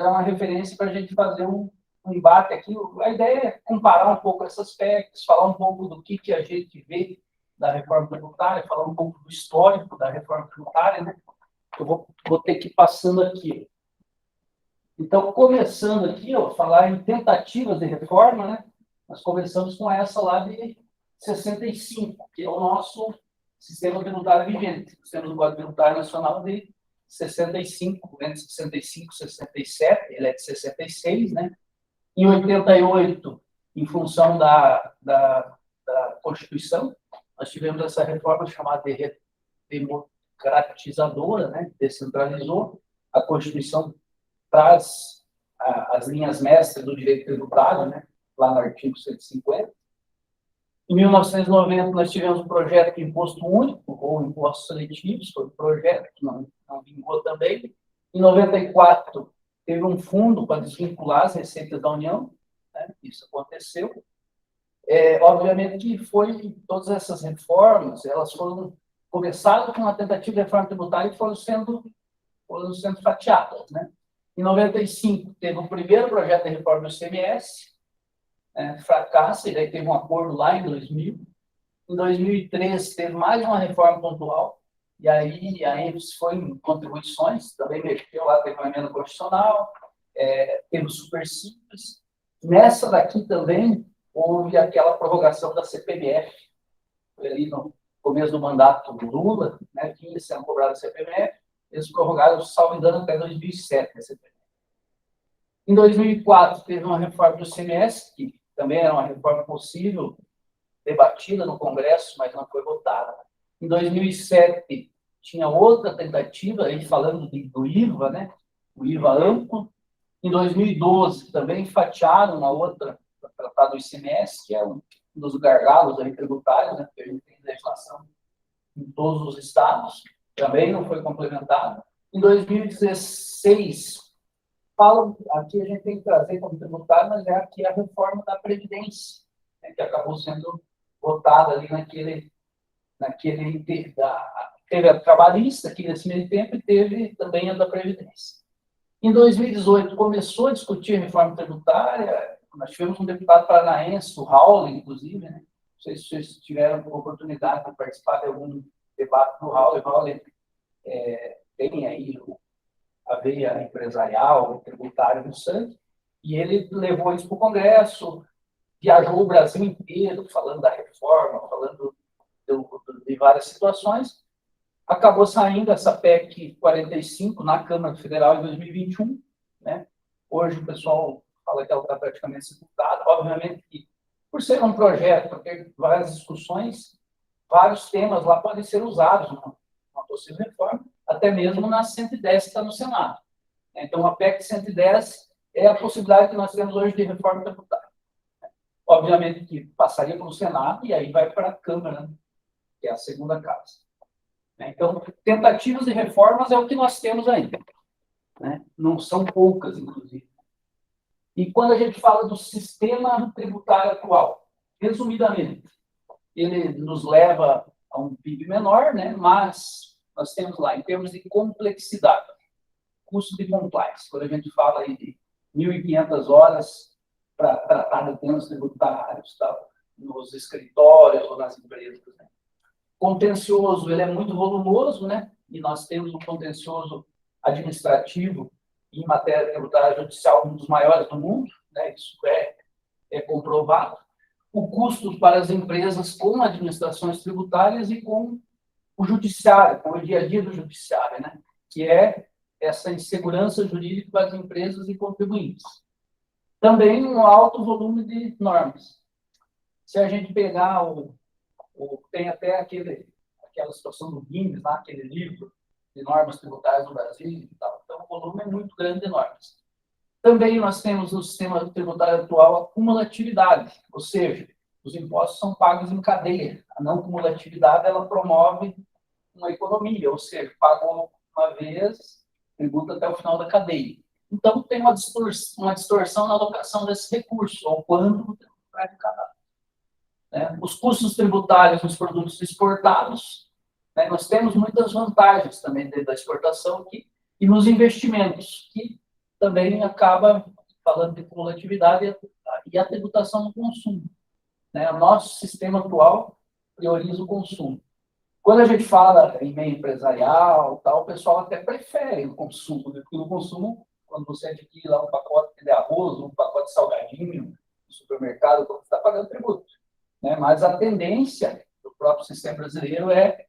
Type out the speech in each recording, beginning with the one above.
é uma referência para a gente fazer um embate aqui. A ideia é comparar um pouco esses aspectos, falar um pouco do que a gente vê da reforma tributária, falar um pouco do histórico da reforma tributária, né? Eu vou ter que ir passando aqui. Então, começando aqui, falar em tentativas de reforma, né? Nós começamos com essa lá de 65, que é o nosso sistema tributário vigente. Nós temos o Código Tributário Nacional de 65, entre 65 e 67, ele é de 66, né? Em 88, em função da Constituição, nós tivemos essa reforma chamada de democratizadora, né? Descentralizou. A Constituição traz as linhas mestras do direito tributário, né? Lá no artigo 150. Em 1990, nós tivemos um projeto de imposto único, ou impostos seletivos, foi um projeto que não vingou também. Em 94, teve um fundo para desvincular as receitas da União, né? Isso aconteceu. Obviamente que todas essas reformas, elas foram começadas com uma tentativa de reforma tributária e foram sendo fatiadas, né? Em 95, teve o primeiro projeto de reforma do ICMS, fracassa, e daí teve um acordo lá em 2000. Em 2003, teve mais uma reforma pontual, e aí a ênfase foi em contribuições, também mexeu lá, teve uma emenda constitucional, teve o super simples. Nessa daqui também, houve aquela prorrogação da CPMF, foi ali no começo do mandato do Lula, né, que ia ser cobrado a CPMF, eles prorrogaram, salvo engano, até 2007, a CPMF. Em 2004, teve uma reforma do ICMS, que também era uma reforma possível, debatida no Congresso, mas não foi votada. Em 2007, tinha outra tentativa, aí falando do IVA, né? O IVA amplo. Em 2012, também fatiaram uma outra, para tratar do ICMS, que é um dos gargalos aí tributários, né? Porque a gente tem legislação em todos os estados, também não foi complementado. Em 2016, aqui a gente tem que trazer como tributário, mas é aqui a reforma da Previdência, né, que acabou sendo votada ali teve a trabalhista, que nesse meio tempo, e teve também a da Previdência. Em 2018, começou a discutir a reforma tributária, nós tivemos um deputado paranaense, o Raul, inclusive, né? Não sei se vocês tiveram a oportunidade de participar de algum debate do Raul. O Raul tem aí a veia empresarial, tributária no sangue, e ele levou isso para o Congresso, viajou o Brasil inteiro, falando da reforma, falando de várias situações. Acabou saindo essa PEC 45 na Câmara Federal em 2021, né? Hoje o pessoal fala que ela está praticamente sepultada. Obviamente que, por ser um projeto, por ter várias discussões, vários temas lá podem ser usados numa possível reforma, até mesmo na 110 que está no Senado. Então, a PEC 110 é a possibilidade que nós temos hoje de reforma tributária. Obviamente que passaria pelo Senado e aí vai para a Câmara, né? Que é a segunda casa. Então, tentativas de reformas é o que nós temos ainda, né? Não são poucas, inclusive. E quando a gente fala do sistema tributário atual, resumidamente, ele nos leva a um PIB menor, né? Mas nós temos lá, em termos de complexidade, custo de compliance, quando a gente fala aí de 1.500 horas para tratar de temas tributários, tal, nos escritórios ou nas empresas, né? Contencioso, ele é muito volumoso, né? E nós temos um contencioso administrativo em matéria tributária judicial, um dos maiores do mundo, né? Isso é comprovado. O custo para as empresas com administrações tributárias e com o judiciário, com o dia a dia do judiciário, né? Que é essa insegurança jurídica para as empresas e contribuintes. Também um alto volume de normas. Se a gente pegar tem até aquela situação do Guinness, lá, aquele livro de normas tributárias no Brasil e tal. Então, o volume é muito grande de normas. Também nós temos no sistema tributário atual a cumulatividade, ou seja, os impostos são pagos em cadeia. A não cumulatividade, ela promove uma economia, ou seja, pagou uma vez, tributa até o final da cadeia. Então, tem uma distorção na alocação desses recursos, ou quando o tributo é arrecadado. Os custos tributários nos produtos exportados, né? Nós temos muitas vantagens também dentro da exportação aqui, e nos investimentos, que também acaba falando de cumulatividade e a tributação do consumo, né? O nosso sistema atual prioriza o consumo. Quando a gente fala em meio empresarial, tal, o pessoal até prefere o consumo, né? Porque o consumo, quando você adquire lá um pacote de arroz, um pacote de salgadinho no supermercado, você está pagando tributo, né? Mas a tendência do próprio sistema brasileiro é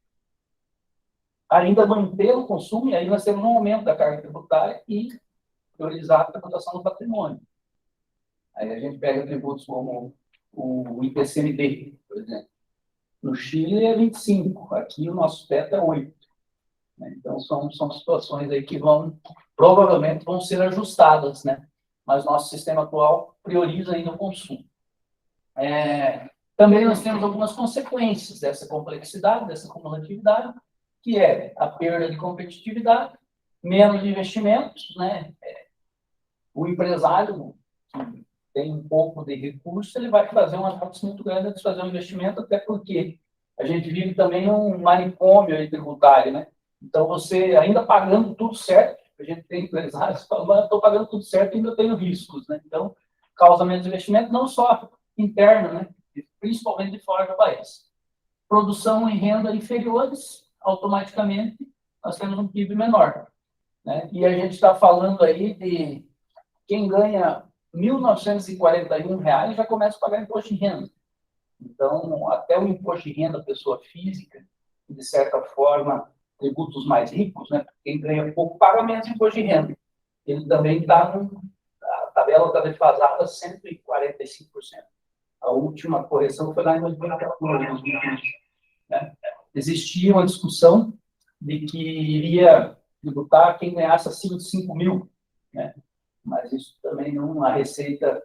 ainda manter o consumo, e aí nós temos um aumento da carga tributária e priorizar a tributação do patrimônio. Aí a gente pega tributos como o IPCMD, por exemplo. No Chile é 25, aqui o nosso teto é 8. Né? Então, são situações aí que provavelmente vão ser ajustadas, né? Mas nosso sistema atual prioriza ainda o consumo. Também nós temos algumas consequências dessa complexidade, dessa cumulatividade, que é a perda de competitividade, menos investimentos, né? O empresário que tem um pouco de recurso, ele vai fazer uma parte muito grande de fazer um investimento, até porque a gente vive também um manicômio aí tributário, né? Então, você ainda pagando tudo certo, a gente tem empresários que falam, estou pagando tudo certo e ainda tenho riscos, né? Então, causa menos investimento, não só interno, né? Principalmente de fora do país. Produção e renda inferiores, automaticamente, nós temos um PIB menor, né? E a gente está falando aí de quem ganha R$ 1.941 já começa a pagar imposto de renda. Então, até o imposto de renda da pessoa física, que, de certa forma, tributa os mais ricos, né? Quem ganha pouco paga menos imposto de renda. Ele também está, a tabela está defasada 145%. A última correção foi lá em 2014, 2020. Né? Existia uma discussão de que iria tributar quem ganhasse acima de 5 mil, né? Mas isso também não, a Receita,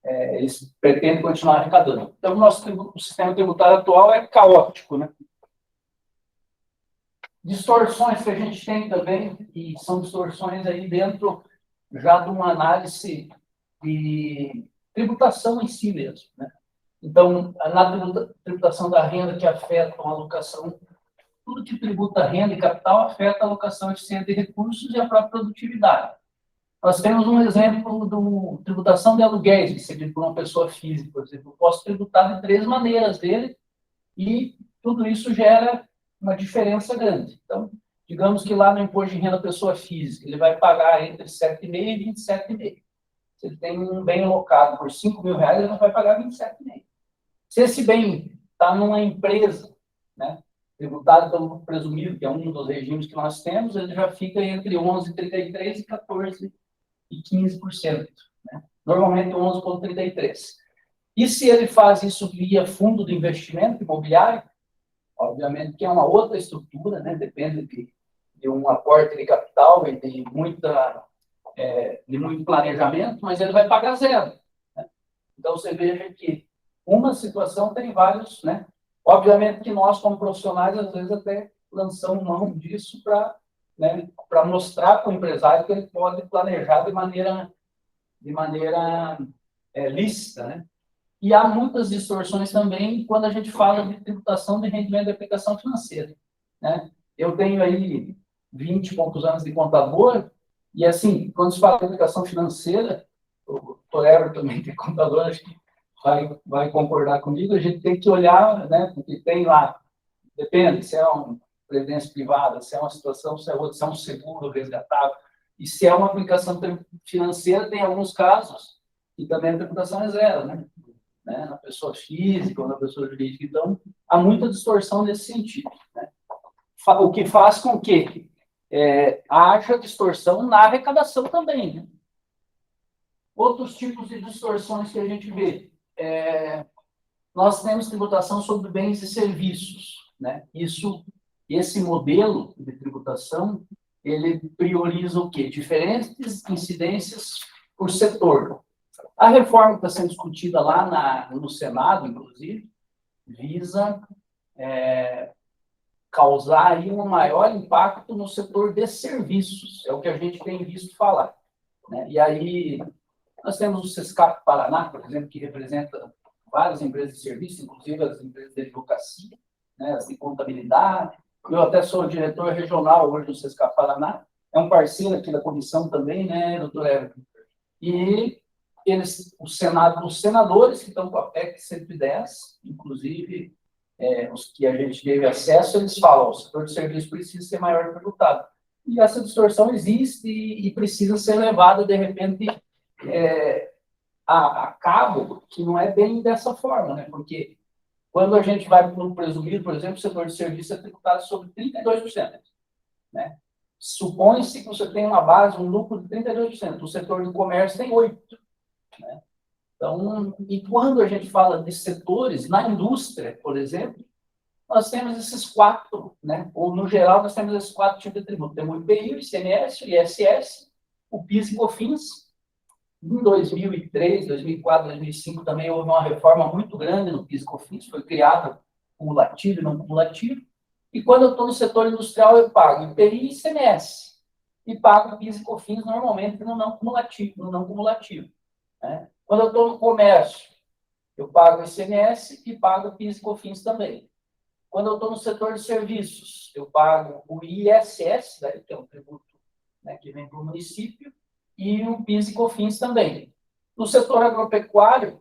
eles pretendem continuar arrecadando. Então, o sistema tributário atual é caótico, né? Distorções que a gente tem também, e são distorções aí dentro já de uma análise de tributação em si mesmo, né? Então, na tributação da renda que afeta a alocação, tudo que tributa renda e capital afeta a alocação eficiente de recursos e a própria produtividade. Nós temos um exemplo de tributação de aluguéis, recebido por uma pessoa física, por exemplo. Eu posso tributar de 3 maneiras dele e tudo isso gera uma diferença grande. Então, digamos que lá no imposto de renda da pessoa física, ele vai pagar entre 7,5 e 27,5. Se ele tem um bem alocado por R$ 5.000, ele não vai pagar 27,5. Se esse bem está numa empresa, né, tributado pelo presumido, que é um dos regimes que nós temos, ele já fica entre 11,33% e 14% e 15%, né? Normalmente 11,33%. E se ele faz isso via fundo de investimento imobiliário, obviamente que é uma outra estrutura, né? Depende de um aporte de capital e de muito planejamento, mas ele vai pagar zero, né? Então, você veja que uma situação tem vários, né? Obviamente que nós, como profissionais, às vezes até lançamos mão disso para, né, para mostrar para o empresário que ele pode planejar de maneira lícita, né? E há muitas distorções também quando a gente fala de tributação de rendimento de aplicação financeira, né? Eu tenho aí 20 e poucos anos de contador, e assim, quando se fala de aplicação financeira, o Torero também tem contador, acho que vai concordar comigo, a gente tem que olhar, né? Porque tem lá, depende se é uma previdência privada, se é uma situação, se é outra, se é um seguro resgatável, e se é uma aplicação financeira, tem alguns casos que também a tributação é zero, né? Na pessoa física ou na pessoa jurídica. Então, há muita distorção nesse sentido, né? O que faz com que haja distorção na arrecadação também, né? Outros tipos de distorções que a gente vê. Nós temos tributação sobre bens e serviços, né? Esse modelo de tributação, ele prioriza o quê? Diferentes incidências por setor. A reforma que está sendo discutida lá no Senado, inclusive, visa causar aí um maior impacto no setor de serviços, é o que a gente tem visto falar, né? E aí, nós temos o Sescap Paraná, por exemplo, que representa várias empresas de serviço, inclusive as empresas de advocacia, né, as de contabilidade. Eu até sou diretor regional hoje do Sescap Paraná, é um parceiro aqui da comissão também, né, doutor Everton? E os senadores que estão com a PEC 110, inclusive os que a gente teve acesso, eles falam, o setor de serviço precisa ser maior tributado. E essa distorção existe e precisa ser levada, de repente, a cabo, que não é bem dessa forma, né? Porque quando a gente vai para o presumido, por exemplo, o setor de serviço é tributado sobre 32%, né? Supõe-se que você tem uma base, um lucro de 32%, o setor de comércio tem 8%, né? Então, e quando a gente fala de setores, na indústria, por exemplo, nós temos esses 4, né? Ou, no geral, nós temos esses 4 tipos de tributo. Temos o IPI, o ICMS, o ISS, o PIS e COFINS. Em 2003, 2004, 2005, também houve uma reforma muito grande no PIS e COFINS, foi criado cumulativo e não cumulativo. E quando eu estou no setor industrial, eu pago IPI e ICMS. E pago PIS e COFINS normalmente no não cumulativo, né? Quando eu estou no comércio, eu pago ICMS e pago PIS e COFINS também. Quando eu estou no setor de serviços, eu pago o ISS, né, que é um tributo, né, que vem para o município, e o PIS e COFINS também. No setor agropecuário,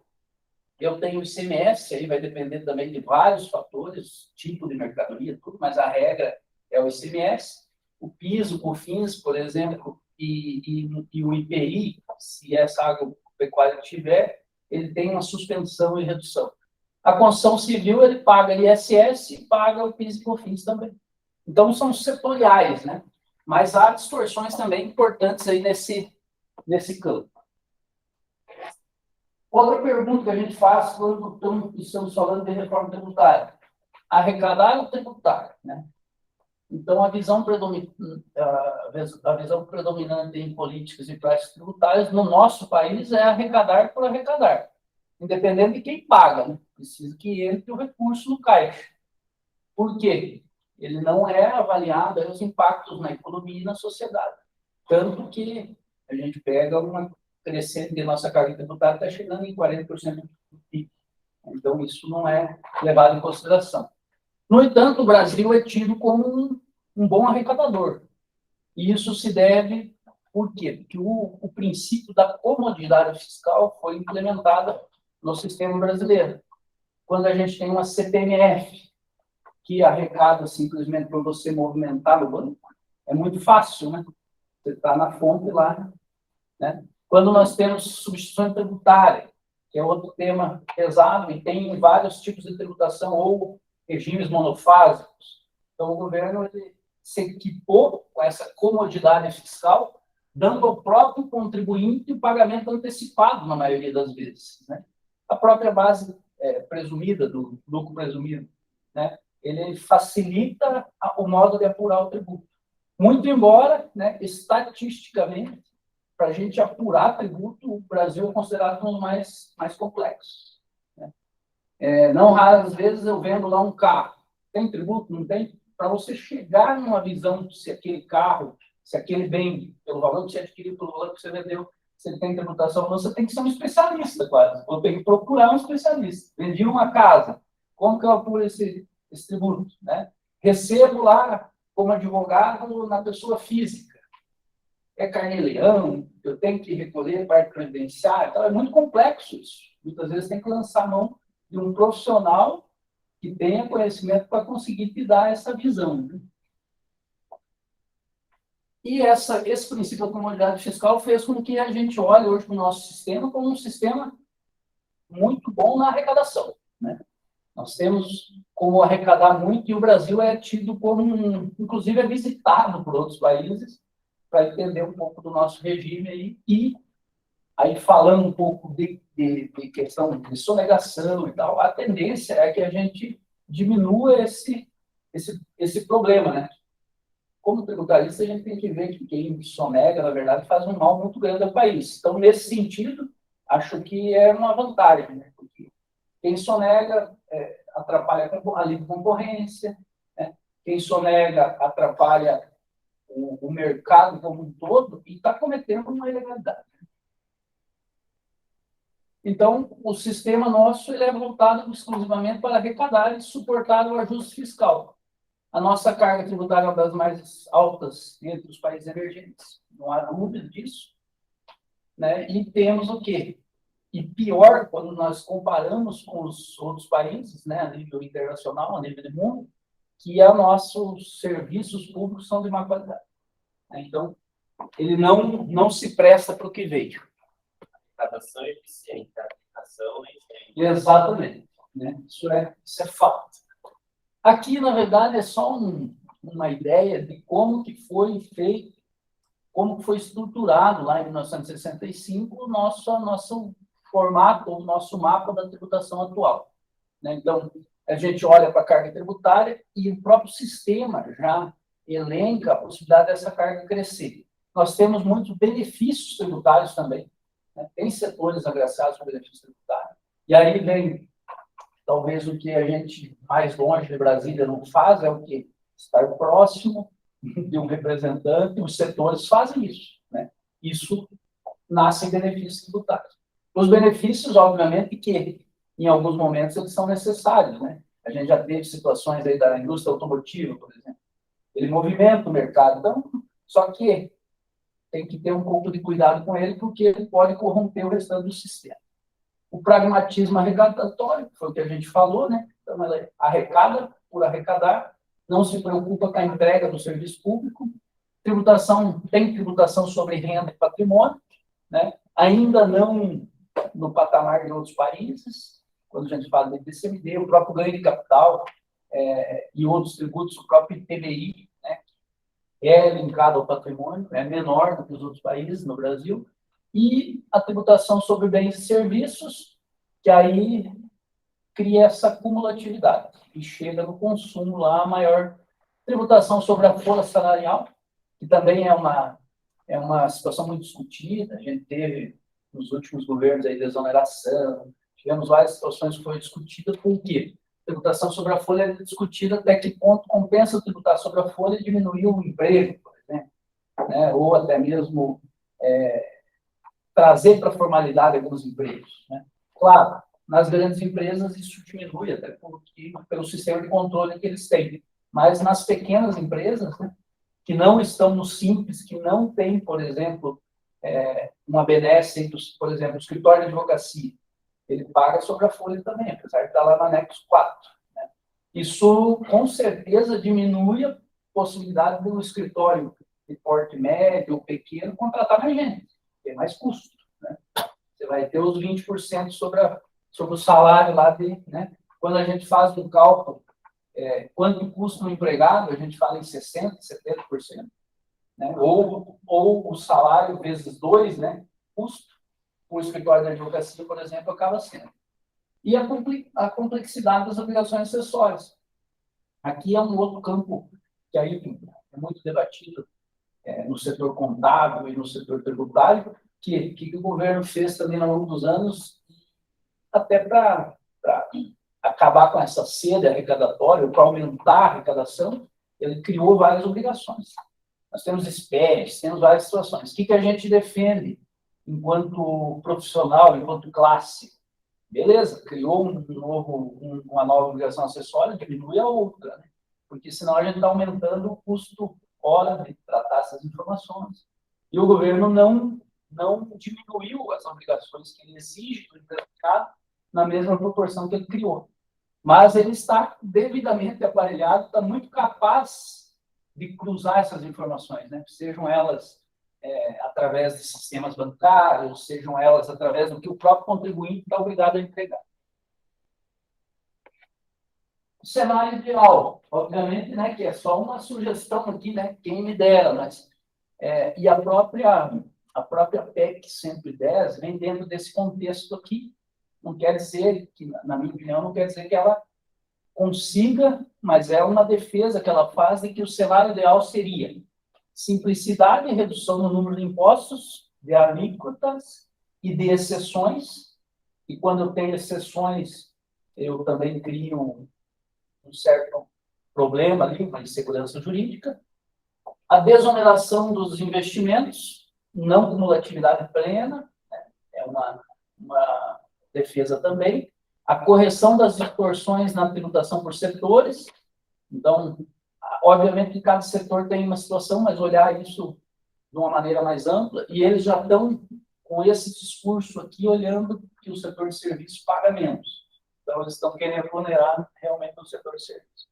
eu tenho o ICMS, aí vai depender também de vários fatores, tipo de mercadoria, tudo, mas a regra é o ICMS. O PIS, o COFINS, por exemplo, e o IPI, se essa agropecuária tiver, ele tem uma suspensão e redução. A construção civil, ele paga ISS e paga o PIS e COFINS também. Então, são setoriais, né? Mas há distorções também importantes aí nesse campo. Outra pergunta que a gente faz quando estamos falando de reforma tributária: arrecadar ou tributar, né? Então, a visão predominante em políticas e práticas tributárias no nosso país é arrecadar por arrecadar, independente de quem paga, né? Precisa que entre o recurso no caixa. Por quê? Ele não é avaliado os impactos na economia e na sociedade. Tanto que a gente pega uma crescente de nossa carga tributária, está chegando em 40% do PIB. Então, isso não é levado em consideração. No entanto, o Brasil é tido como um bom arrecadador. E isso se deve, por quê? Porque o princípio da comodidade fiscal foi implementado no sistema brasileiro. Quando a gente tem uma CPMF, que arrecada simplesmente por você movimentar no banco, é muito fácil, né? Você está na fonte lá, né? Quando nós temos substituição tributária, que é outro tema pesado, e tem vários tipos de tributação ou regimes monofásicos. Então, o governo ele se equipou com essa comodidade fiscal, dando ao próprio contribuinte o pagamento antecipado, na maioria das vezes, né? A própria base presumida, do lucro presumido, né? Ele facilita o modo de apurar o tributo. Muito embora, né, estatisticamente, para a gente apurar tributo, o Brasil é considerado um dos mais complexos, né? Não raras vezes eu vendo lá um carro. Tem tributo? Não tem? Para você chegar numa visão de se aquele carro, se aquele bem, pelo valor que você adquiriu, pelo valor que você vendeu, se ele tem tributação, você tem que ser um especialista, quase. Ou tem que procurar um especialista. Vendi uma casa. Como que eu apuro esse tributo, né? Recebo lá, como advogado, na pessoa física. É carnê-leão, eu tenho que recolher parte previdenciária, então é muito complexo isso. Muitas vezes tem que lançar a mão de um profissional que tenha conhecimento para conseguir te dar essa visão, né? E esse princípio da comunidade fiscal fez com que a gente olhe hoje para o nosso sistema como um sistema muito bom na arrecadação, né? Nós temos como arrecadar muito e o Brasil é tido como, inclusive, é visitado por outros países para entender um pouco do nosso regime aí. E aí, falando um pouco de questão de sonegação e tal, a tendência é que a gente diminua esse problema, né? Como tributarista, a gente tem que ver que quem sonega, na verdade, faz um mal muito grande ao país. Então, nesse sentido, acho que é uma vantagem, né? Porque quem sonega atrapalha a livre concorrência, né? Quem sonega atrapalha o mercado como um todo e está cometendo uma ilegalidade. Então, o sistema nosso ele é voltado exclusivamente para arrecadar e suportar o ajuste fiscal. A nossa carga tributária é uma das mais altas entre os países emergentes, não há dúvida disso, né? E temos o quê? E pior, quando nós comparamos com os outros países, né, a nível internacional, a nível do mundo, que nossos serviços públicos são de má qualidade. Então, ele não se presta para o que veio. A arrecadação é eficiente, a aplicação é eficiente. Exatamente. Né? Isso é fato. Aqui, na verdade, é só uma ideia de como que foi feito, como que foi estruturado lá em 1965 o nosso formato, o nosso mapa da tributação atual. Né? Então, a gente olha para a carga tributária e o próprio sistema já elenca a possibilidade dessa carga crescer. Nós temos muitos benefícios tributários também, né? Tem setores agraciados com benefícios tributários. E aí vem, talvez, o que a gente mais longe de Brasília não faz, é o quê? Estar próximo de um representante, os setores fazem isso. Né? Isso nasce em benefícios tributários. Os benefícios, obviamente, que em alguns momentos eles são necessários. Né? A gente já teve situações aí da indústria automotiva, por exemplo. Ele movimenta o mercado, então, só que tem que ter um pouco de cuidado com ele, porque ele pode corromper o restante do sistema. O pragmatismo arrecadatório, que foi o que a gente falou, né? Então, ela arrecada por arrecadar, não se preocupa com a entrega do serviço público. Tem tributação sobre renda e patrimônio, né? Ainda não no patamar de outros países, quando a gente fala de ICMD, o próprio ganho de capital e outros tributos, o próprio ITBI, né? É linkado ao patrimônio, é menor do que os outros países no Brasil, e a tributação sobre bens e serviços, que aí cria essa cumulatividade e chega no consumo lá a maior tributação sobre a folha salarial, que também é uma situação muito discutida. A gente teve nos últimos governos aí desoneração, tivemos várias situações que foram discutidas. Por quê? A tributação sobre a folha é discutida até que ponto compensa tributar sobre a folha e diminuir o emprego, por exemplo, né? Ou até mesmo trazer para a formalidade alguns empregos. Né? Claro, nas grandes empresas isso diminui, até pelo sistema de controle que eles têm. Mas nas pequenas empresas, né, que não estão no Simples, que não tem, por exemplo, uma benesse, por exemplo, o escritório de advocacia, ele paga sobre a folha também, apesar de estar lá no anexo 4. Né? Isso, com certeza, diminui a possibilidade de um escritório de porte médio ou pequeno contratar mais gente. Tem mais custo. Né? Você vai ter os 20% sobre o salário lá né? Quando a gente faz um cálculo, quanto custa um empregado, a gente fala em 60%, 70%. Né? Ou o salário vezes 2, né? Custo. O escritório de advocacia, por exemplo, acaba sendo. E a complexidade das obrigações acessórias. Aqui é um outro campo que aí é muito debatido no setor contábil e no setor tributário, que o governo fez também ao longo dos anos, até para acabar com essa sede arrecadatória, para aumentar a arrecadação, ele criou várias obrigações. Nós temos espécies, temos várias situações. O que a gente defende enquanto profissional, enquanto classe? Beleza, criou uma nova obrigação acessória, diminui a outra, né? Porque senão a gente está aumentando o custo hora de tratar essas informações. E o governo não diminuiu as obrigações que ele exige do empresariado na mesma proporção que ele criou. Mas ele está devidamente aparelhado, está muito capaz de cruzar essas informações, né? Sejam elas através de sistemas bancários, sejam elas através do que o próprio contribuinte está obrigado a entregar. O cenário ideal, obviamente, né, que é só uma sugestão aqui, né, quem me dera, mas e a própria PEC 110 vem dentro desse contexto aqui. Não quer dizer que, na minha opinião, não quer dizer que ela consiga, mas é uma defesa que ela faz de que o cenário ideal seria simplicidade e redução no número de impostos, de alíquotas e de exceções. E quando eu tenho exceções, eu também crio um certo problema ali, uma insegurança jurídica. A desoneração dos investimentos, não cumulatividade plena, né? É uma defesa também. A correção das distorções na tributação por setores. Então, obviamente que cada setor tem uma situação, mas olhar isso de uma maneira mais ampla, e eles já estão com esse discurso aqui, olhando que o setor de serviços paga menos. Então, eles estão querendo onerar realmente o setor de serviços,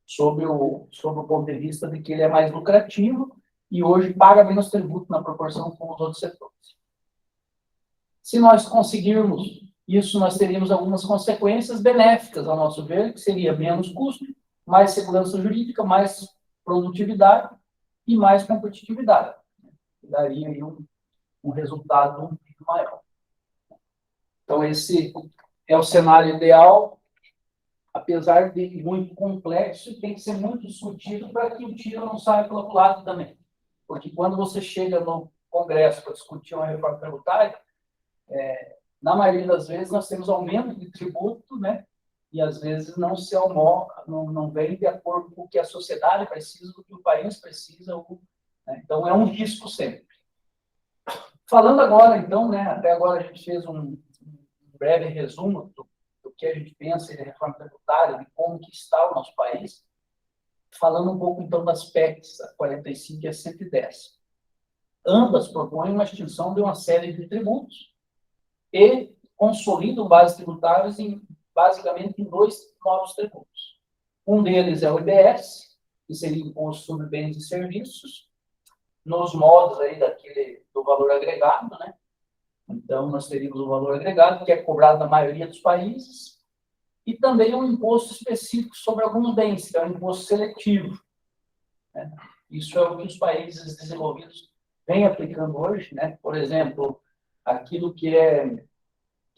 sob o ponto de vista de que ele é mais lucrativo e hoje paga menos tributo na proporção com os outros setores. Se nós conseguirmos isso, nós teríamos algumas consequências benéficas, ao nosso ver, que seria menos custo, mais segurança jurídica, mais produtividade e mais competitividade. Daria aí um resultado maior. Então, esse é o cenário ideal, apesar de muito complexo, tem que ser muito discutido para que o tiro não saia pelo outro lado também. Porque quando você chega no Congresso para discutir uma reforma tributária, na maioria das vezes nós temos aumento de tributo, né? E às vezes não vem de acordo com o que a sociedade precisa, com o que o país precisa. Né? Então, é um risco sempre. Falando agora, então, né, até agora a gente fez um breve resumo do que a gente pensa de reforma tributária, de como que está o nosso país, falando um pouco, então, das PECs, a 45 e a 110. Ambas propõem uma extinção de uma série de tributos e consolidam bases tributárias basicamente em 2 novos tributos. Um deles é o IBS, que seria o Imposto sobre Bens e Serviços, nos modos aí do valor agregado, né? Então, nós teríamos o valor agregado, que é cobrado na maioria dos países, e também um imposto específico sobre alguns bens, que é um imposto seletivo. Né? Isso é o que os países desenvolvidos vêm aplicando hoje, né? Por exemplo, aquilo que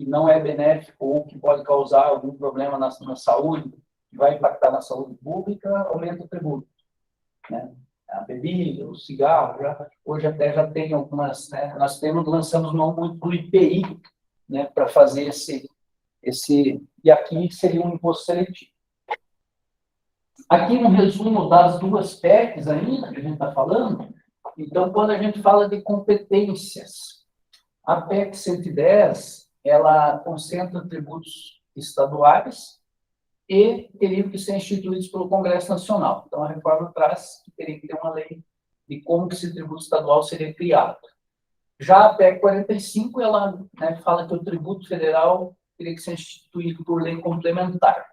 não é benéfico ou que pode causar algum problema na saúde, que vai impactar na saúde pública, aumenta o tributo. Né? A bebida, o cigarro, hoje até já tem algumas, né? Nós lançamos mão muito do IPI, né, para fazer e aqui seria um imposto seletivo. Aqui um resumo das 2 PECs ainda, que a gente está falando. Então, quando a gente fala de competências, a PEC 110, ela concentra tributos estaduais e teriam que ser instituídos pelo Congresso Nacional. Então, a reforma traz que teria que ter uma lei de como que esse tributo estadual seria criado. Já a PEC 45, ela, né, fala que o tributo federal teria que ser instituído por lei complementar.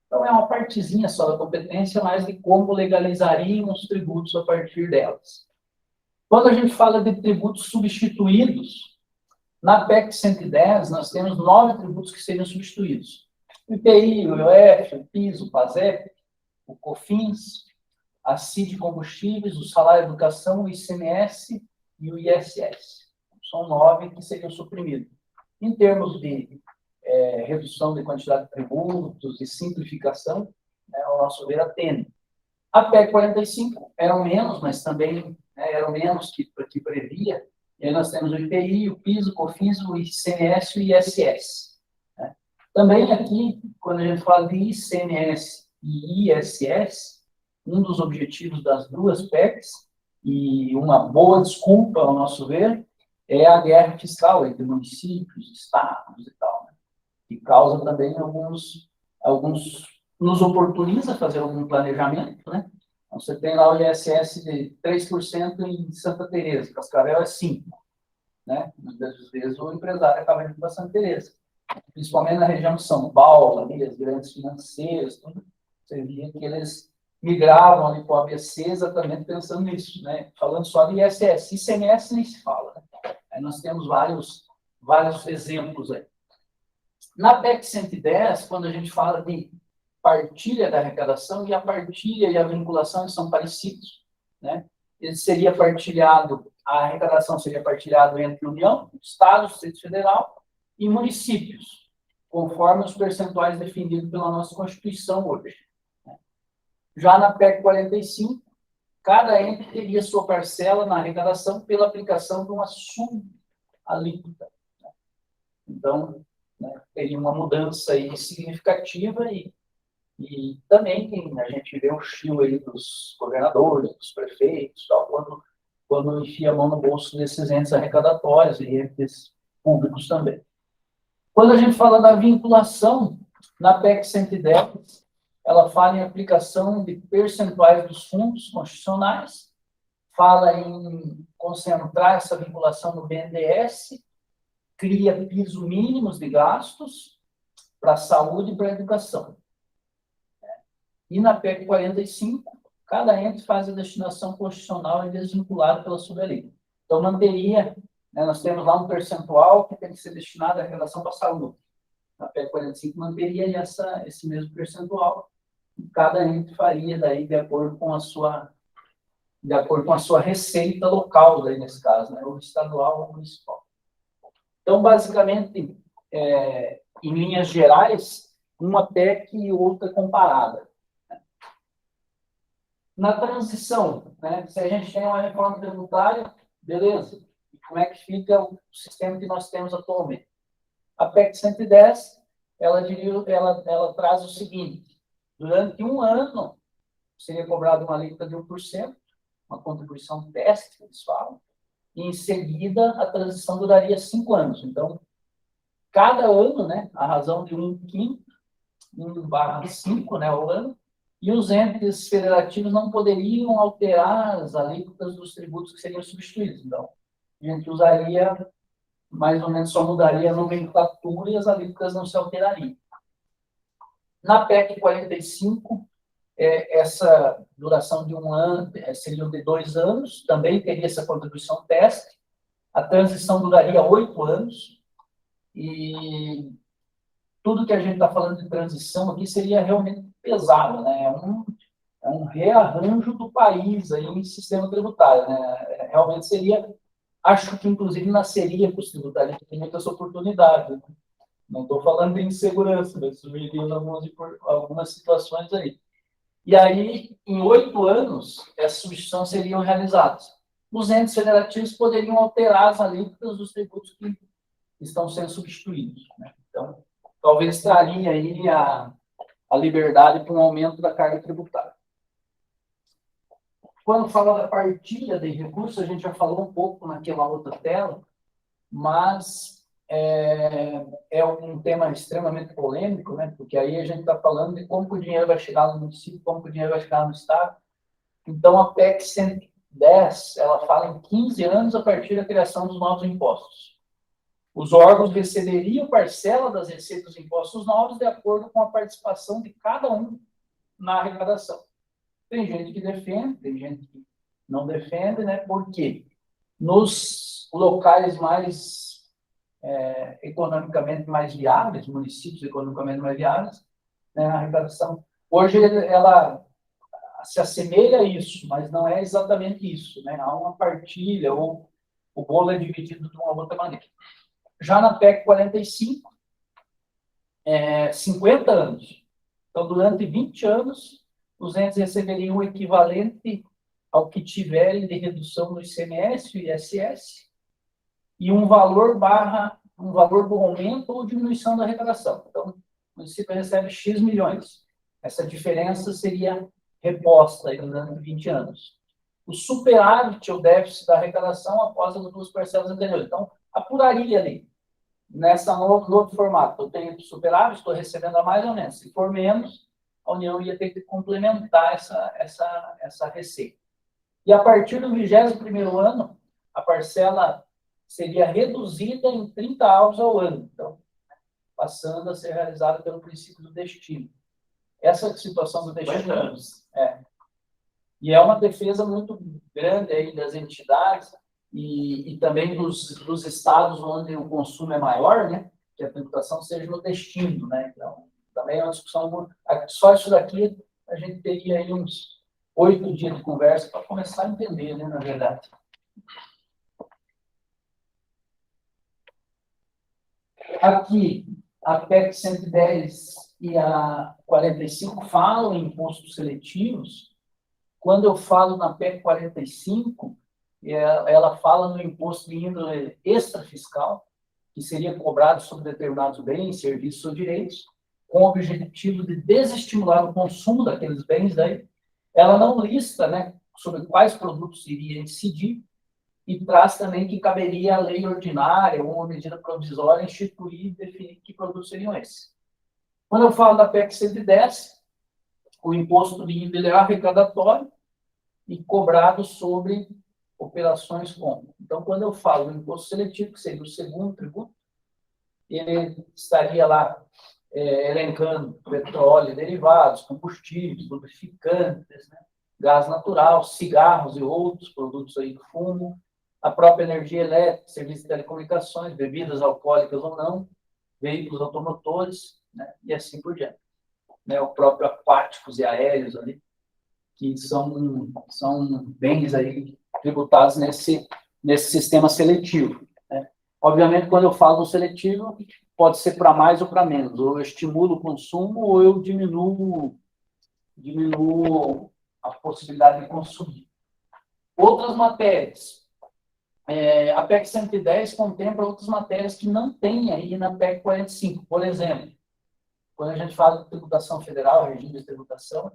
Então, é uma partezinha só da competência, mas de como legalizariam os tributos a partir delas. Quando a gente fala de tributos substituídos, na PEC 110, nós temos 9 tributos que seriam substituídos. O IPI, o IOF, o PIS, o PASEP, o COFINS, a CID Combustíveis, o Salário de Educação, o ICMS e o ISS. São 9 que seriam suprimidos. Em termos de redução de quantidade de tributos e simplificação, né, ao nosso ver, atende. A PEC 45 eram menos, mas também eram menos que previa. E aí nós temos o IPI, o PIS, o COFINS, o ICMS e o ISS. Né? Também aqui, quando a gente fala de ICMS e ISS, um dos objetivos das 2 PECs, e uma boa desculpa, ao nosso ver, é a guerra fiscal entre municípios, estados e tal, né? Que causa também alguns nos oportuniza fazer algum planejamento, né? Então, você tem lá o ISS de 3% em Santa Teresa, Cascavel é 5%. Né? Muitas vezes o empresário acaba indo para Santa Teresa. Principalmente na região de São Paulo, ali, as grandes financeiras, tudo. Você via que eles migravam ali para o ABC exatamente pensando nisso, né? Falando só de ISS. ICMS nem se fala, né? Aí nós temos vários exemplos aí. Na PEC 110, quando a gente fala de partilha da arrecadação, e a partilha e a vinculação são parecidos, né? Ele seria partilhado, a arrecadação seria partilhada entre União, Estado, Distrito Federal e municípios, conforme os percentuais definidos pela nossa Constituição hoje. Já na PEC 45, cada ente teria sua parcela na arrecadação pela aplicação de uma subalíquota. Então, né, teria uma mudança aí significativa e também a gente vê o chio aí dos governadores, dos prefeitos, tal, quando enfia a mão no bolso desses entes arrecadatórios e entes públicos também. Quando a gente fala da vinculação, na PEC 110, ela fala em aplicação de percentuais dos fundos constitucionais, fala em concentrar essa vinculação no BNDES, cria pisos mínimos de gastos para a saúde e para a educação. E na PEC 45, cada ente faz a destinação constitucional e desvinculado pela soberania. Então, manteria, né, nós temos lá um percentual que tem que ser destinado à relação para a saúde. Na PEC 45, manteria esse mesmo percentual, e cada ente faria daí de acordo com a sua receita local, daí nesse caso, né, ou estadual ou municipal. Então, basicamente, em linhas gerais, uma PEC e outra comparada. Na transição, né, se a gente tem uma reforma tributária, beleza, e como é que fica o sistema que nós temos atualmente? A PEC 110, ela traz o seguinte: durante um ano, seria cobrada uma alíquota de 1%, uma contribuição teste, que eles falam, e em seguida a transição duraria 5 anos. Então, cada ano, né, a razão de 1/5, 1/5, né, ao ano, e os entes federativos não poderiam alterar as alíquotas dos tributos que seriam substituídos. Então, a gente usaria, mais ou menos, só mudaria a nomenclatura e as alíquotas não se alterariam. Na PEC 45, essa duração de um ano seria de 2 anos, também teria essa contribuição teste, a transição duraria 8 anos, e tudo que a gente está falando de transição aqui seria realmente pesado, né? É um rearranjo do país aí em sistema tributário, né? Realmente seria, acho que inclusive nasceria para os tributários, tem muitas oportunidades, né? Não estou falando de insegurança, mas surgiriam algumas situações aí. E aí, em 8 anos, essas substituições seriam realizadas. Os entes federativos poderiam alterar as alíquotas dos tributos que estão sendo substituídos, né? Então, talvez traria aí a liberdade para um aumento da carga tributária. Quando fala da partilha de recursos, a gente já falou um pouco naquela outra tela, mas é um tema extremamente polêmico, né? Porque aí a gente está falando de como o dinheiro vai chegar no município, como o dinheiro vai chegar no estado. Então, a PEC 110, ela fala em 15 anos a partir da criação dos novos impostos. Os órgãos receberiam parcela das receitas dos impostos novos de acordo com a participação de cada um na arrecadação. Tem gente que defende, tem gente que não defende, né? Porque nos locais mais economicamente mais viáveis, municípios economicamente mais viáveis, né, a arrecadação, hoje ela se assemelha a isso, mas não é exatamente isso, né? Há uma partilha, ou o bolo é dividido de uma outra maneira. Já na PEC 45, 50 anos. Então, durante 20 anos, os entes receberiam o equivalente ao que tiverem de redução no ICMS e ISS, e um valor do aumento ou diminuição da arrecadação. Então, o município recebe X milhões. Essa diferença seria reposta durante 20 anos. O superávit ou déficit da arrecadação após as duas parcelas anteriores. Então, apuraria ali. Nessa novo formato, eu tenho superávit, estou recebendo a mais ou menos. Se for menos, a União ia ter que complementar essa receita. E a partir do 21º ano, a parcela seria reduzida em 30 avos ao ano, então, passando a ser realizada pelo princípio do destino. Essa situação do destino... E é uma defesa muito grande aí das entidades e também dos estados onde o consumo é maior, né? Que a tributação seja no destino, né? Então, também é uma discussão... Só isso daqui, a gente teria aí uns 8 dias de conversa para começar a entender, né, na verdade. Aqui, a PEC 110 e a 45 falam em impostos seletivos. Quando eu falo na PEC 45, ela fala no imposto de índole extrafiscal, que seria cobrado sobre determinados bens, serviços ou direitos, com o objetivo de desestimular o consumo daqueles bens. Daí, ela não lista, né, sobre quais produtos iria incidir, e traz também que caberia a lei ordinária ou uma medida provisória instituir e definir que produtos seriam esses. Quando eu falo da PEC 110, o imposto líquido ele é arrecadatório e cobrado sobre operações como. Então, quando eu falo do imposto seletivo, que seria o segundo tributo, ele estaria lá elencando petróleo, derivados, combustíveis, lubrificantes, né? Gás natural, cigarros e outros produtos aí do fumo, a própria energia elétrica, serviços de telecomunicações, bebidas alcoólicas ou não, veículos automotores, né? E assim por diante. Né? O próprio aquáticos e aéreos ali, que são bens aí tributados nesse sistema seletivo. Né? Obviamente, quando eu falo no seletivo, pode ser para mais ou para menos. Ou eu estimulo o consumo ou eu diminuo a possibilidade de consumir. Outras matérias. A PEC 110 contempla outras matérias que não tem aí na PEC 45. Por exemplo, quando a gente fala de tributação federal, regime de tributação,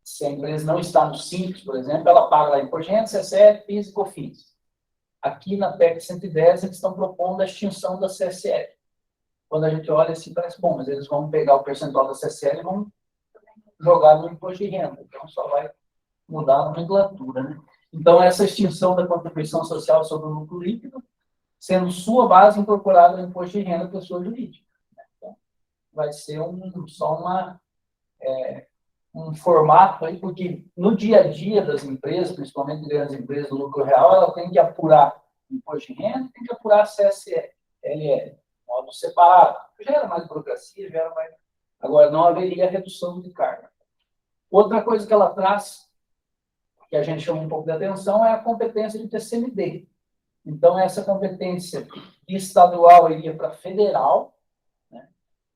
se a empresa não está no Simples, por exemplo, ela paga lá imposto de renda, CSL, PIS e COFINS. Aqui na PEC 110, eles estão propondo a extinção da CSL. Quando a gente olha assim, parece bom, mas eles vão pegar o percentual da CSL e vão jogar no imposto de renda. Então, só vai mudar a nomenclatura, né? Então, essa extinção da contribuição social sobre o lucro líquido, sendo sua base incorporada no imposto de renda da pessoa jurídica. Então, vai ser só um formato aí, porque no dia a dia das empresas, principalmente grandes empresas do lucro real, ela tem que apurar imposto de renda, tem que apurar CSLL, modo separado. Gera mais burocracia, gera mais... Agora, não haveria redução de carga. Outra coisa que ela traz, que a gente chama um pouco de atenção, é a competência de TCMD. Então, essa competência estadual iria para federal, né?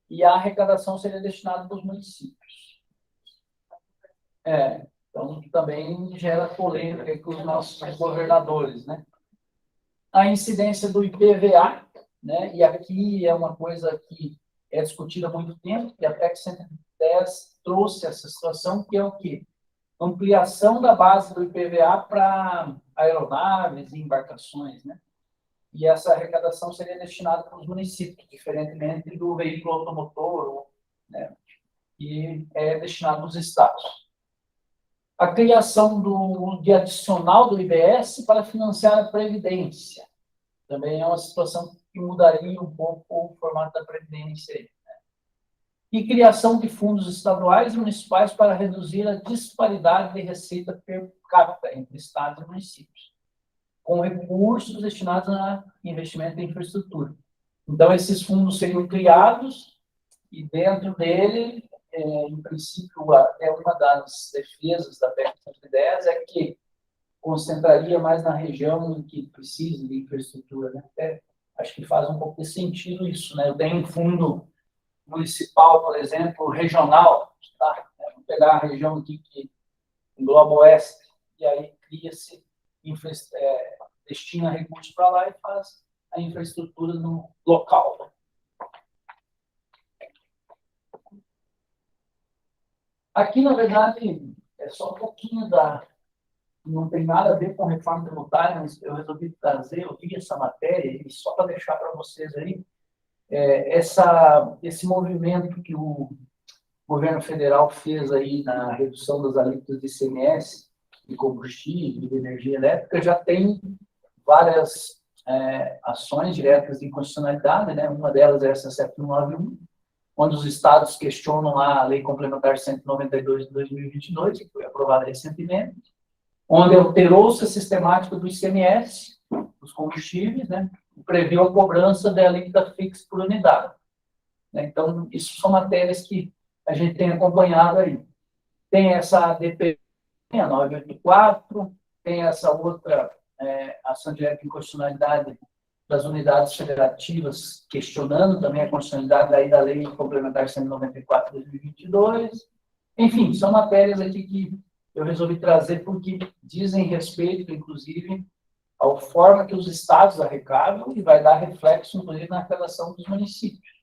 E a arrecadação seria destinada para os municípios. Então, também gera polêmica com os nossos governadores, né? A incidência do IPVA, né? E aqui é uma coisa que é discutida há muito tempo, que a PEC 110 trouxe essa situação, que é o quê? Ampliação da base do IPVA para aeronaves e embarcações, né? E essa arrecadação seria destinada para os municípios, diferentemente do veículo automotor, né? E é destinado aos estados. A criação de adicional do IBS para financiar a Previdência. Também é uma situação que mudaria um pouco o formato da Previdência. Né? E criação de fundos estaduais e municipais para reduzir a disparidade de receita per capita entre estados e municípios, com recursos destinados a investimento em infraestrutura. Então, esses fundos seriam criados e dentro dele, em princípio, até uma das defesas da PEC 110 é que concentraria mais na região em que precisa de infraestrutura. Né? Acho que faz um pouco de sentido isso. Né? Eu tenho um fundo municipal, por exemplo, regional, tá? Vou pegar a região aqui que engloba o oeste, e aí cria-se, destina recursos para lá e faz a infraestrutura no local. Né? Aqui, na verdade, é só um pouquinho não tem nada a ver com reforma tributária, mas eu resolvi trazer, eu vi essa matéria, e só para deixar para vocês aí, esse movimento que o governo federal fez aí na redução das alíquotas de ICMS, de combustível, de energia elétrica, já tem várias ações diretas de inconstitucionalidade, né? Uma delas é essa 7191, onde os estados questionam lá a Lei Complementar 192 de 2022, que foi aprovada recentemente, onde alterou-se a sistemática do ICMS, dos combustíveis, né? E previu a cobrança da alíquota fixa por unidade. Né? Então, isso são matérias que a gente tem acompanhado aí. Tem essa ADP 984, tem essa outra ação direta de inconstitucionalidade das unidades federativas, questionando também a constitucionalidade aí da Lei Complementar 194 de 2022. Enfim, são matérias aqui que eu resolvi trazer porque dizem respeito, inclusive, à forma que os estados arrecadam e vai dar reflexo, inclusive, na arrecadação dos municípios.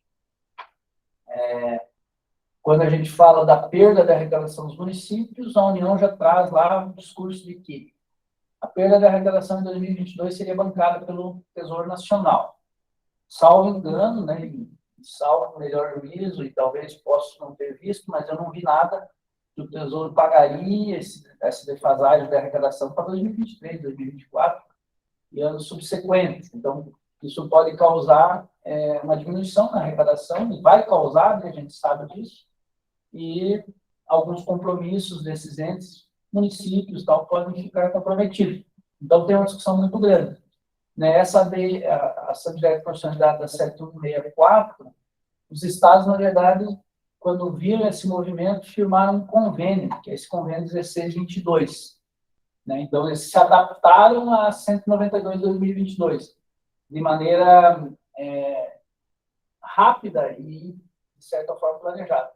Quando a gente fala da perda da arrecadação dos municípios, a União já traz lá um discurso de que a perda da arrecadação em 2022 seria bancada pelo Tesouro Nacional. Salvo engano, né, salvo o melhor juízo, e talvez possa não ter visto, mas eu não vi nada que o Tesouro pagaria essa defasagem da arrecadação para 2023, 2024 e anos subsequentes. Então, isso pode causar uma diminuição na arrecadação, e vai causar, né, a gente sabe disso, e alguns compromissos desses entes, municípios, tal, podem ficar comprometidos. Então, tem uma discussão muito grande. Nessa ação direta de constitucionalidade da 7164, os estados, na verdade, quando viram esse movimento, firmaram um convênio, que é esse convênio 1622. Né? Então, eles se adaptaram a 192 de 2022, de maneira rápida e, de certa forma, planejada.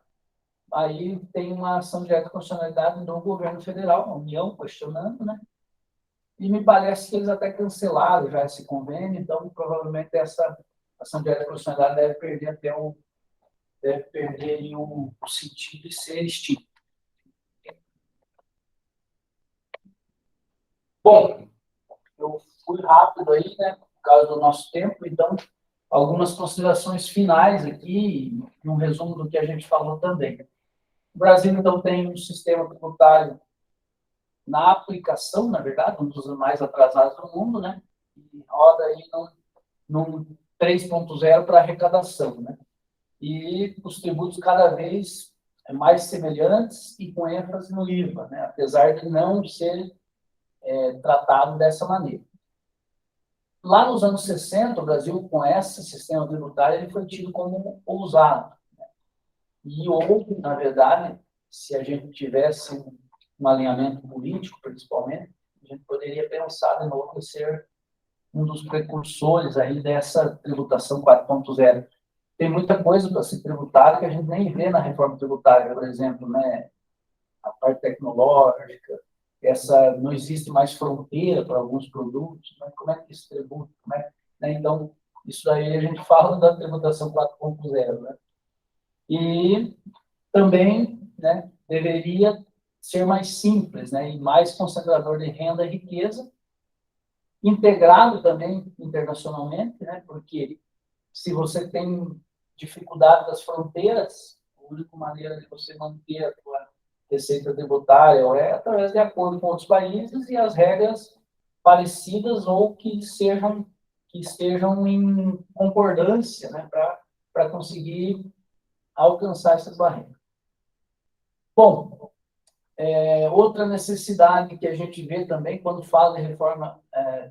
Aí tem uma ação direta de constitucionalidade do governo federal, a União, questionando, né? E me parece que eles até cancelaram já esse convênio, então, provavelmente, essa ação direta de constitucionalidade deve perder o sentido de ser extinta. Bom, eu fui rápido aí, né, por causa do nosso tempo, então, algumas considerações finais aqui, e um resumo do que a gente falou também. O Brasil, então, tem um sistema tributário na aplicação, na verdade, um dos mais atrasados do mundo, né, e roda aí num 3.0 para arrecadação, né, e os tributos cada vez mais semelhantes e com ênfase no IVA, né, apesar de não ser tratado dessa maneira. Lá nos anos 60, o Brasil, com esse sistema tributário, ele foi tido como ousado. Né? E houve, na verdade, se a gente tivesse um alinhamento político, principalmente, a gente poderia pensar de novo em ser um dos precursores aí dessa tributação 4.0. Tem muita coisa para ser tributária que a gente nem vê na reforma tributária, por exemplo, né? A parte tecnológica, não existe mais fronteira para alguns produtos, né? Como é que isso tributa? Né? Então, isso aí a gente fala da tributação 4.0. Né? E também, né, deveria ser mais simples, né, e mais concentrador de renda e riqueza, integrado também internacionalmente, né, porque se você tem dificuldade das fronteiras, a única maneira de você manter a sua receita tributária é através de acordo com outros países e as regras parecidas ou que estejam em concordância, né, para conseguir alcançar essas barreiras. Bom, outra necessidade que a gente vê também quando fala de reforma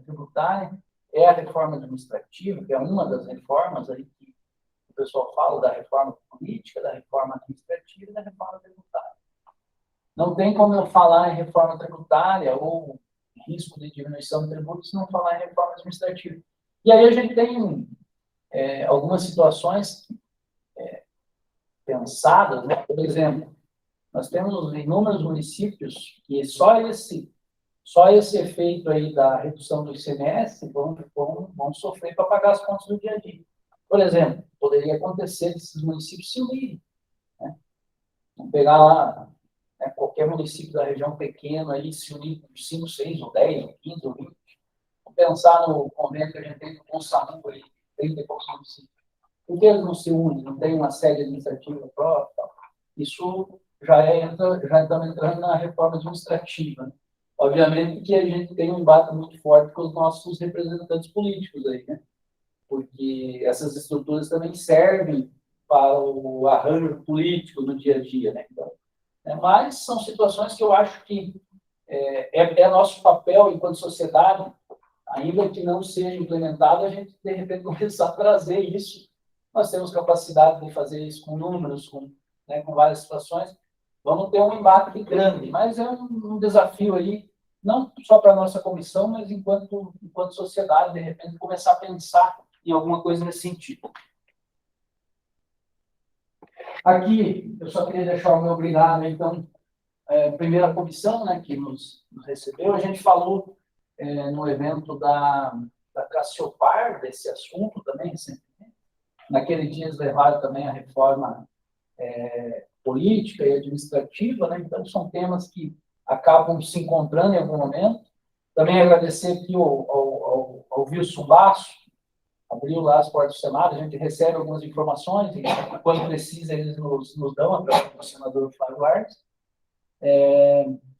tributária é a reforma administrativa, que é uma das reformas aí que o pessoal fala da reforma política, da reforma administrativa e da reforma tributária. Não tem como eu falar em reforma tributária ou risco de diminuição de tributos se não falar em reforma administrativa. E aí a gente tem algumas situações pensadas, né? Por exemplo, nós temos inúmeros municípios que só esse efeito aí da redução do ICMS vão sofrer para pagar as contas do dia a dia. Por exemplo, poderia acontecer desses municípios se unirem, né? Vamos pegar lá, né, qualquer município da região pequena aí se unir com 5, 6, ou 10, ou 15, ou 20. Vamos pensar no convênio que a gente tem com o SAMU aí, 30 e poucos municípios. Por que eles não se unem? Não tem uma sede administrativa própria? Tal. Isso já estamos entrando na reforma administrativa. Né? Obviamente que a gente tem um embate muito forte com os nossos representantes políticos aí, né? Porque essas estruturas também servem para o arranjo político no dia a dia, né? Então, mas são situações que eu acho que é nosso papel enquanto sociedade, ainda que não seja implementado, a gente, de repente, começar a trazer isso. Nós temos capacidade de fazer isso com números, com várias situações. Vamos ter um embate grande, mas é um desafio aí, não só para a nossa comissão, mas enquanto sociedade, de repente, começar a pensar em alguma coisa nesse sentido. Aqui, eu só queria deixar o meu obrigado, então, primeira comissão, né, que nos recebeu. A gente falou no evento da Cassiopar desse assunto também, recentemente. Naquele dia eles levaram também a reforma política e administrativa, né? Então são temas que acabam se encontrando em algum momento. Também agradecer aqui ao Wilson Basso, abriu lá as portas do Senado, a gente recebe algumas informações, e quando precisa eles nos dão, através do senador Flávio Arnes.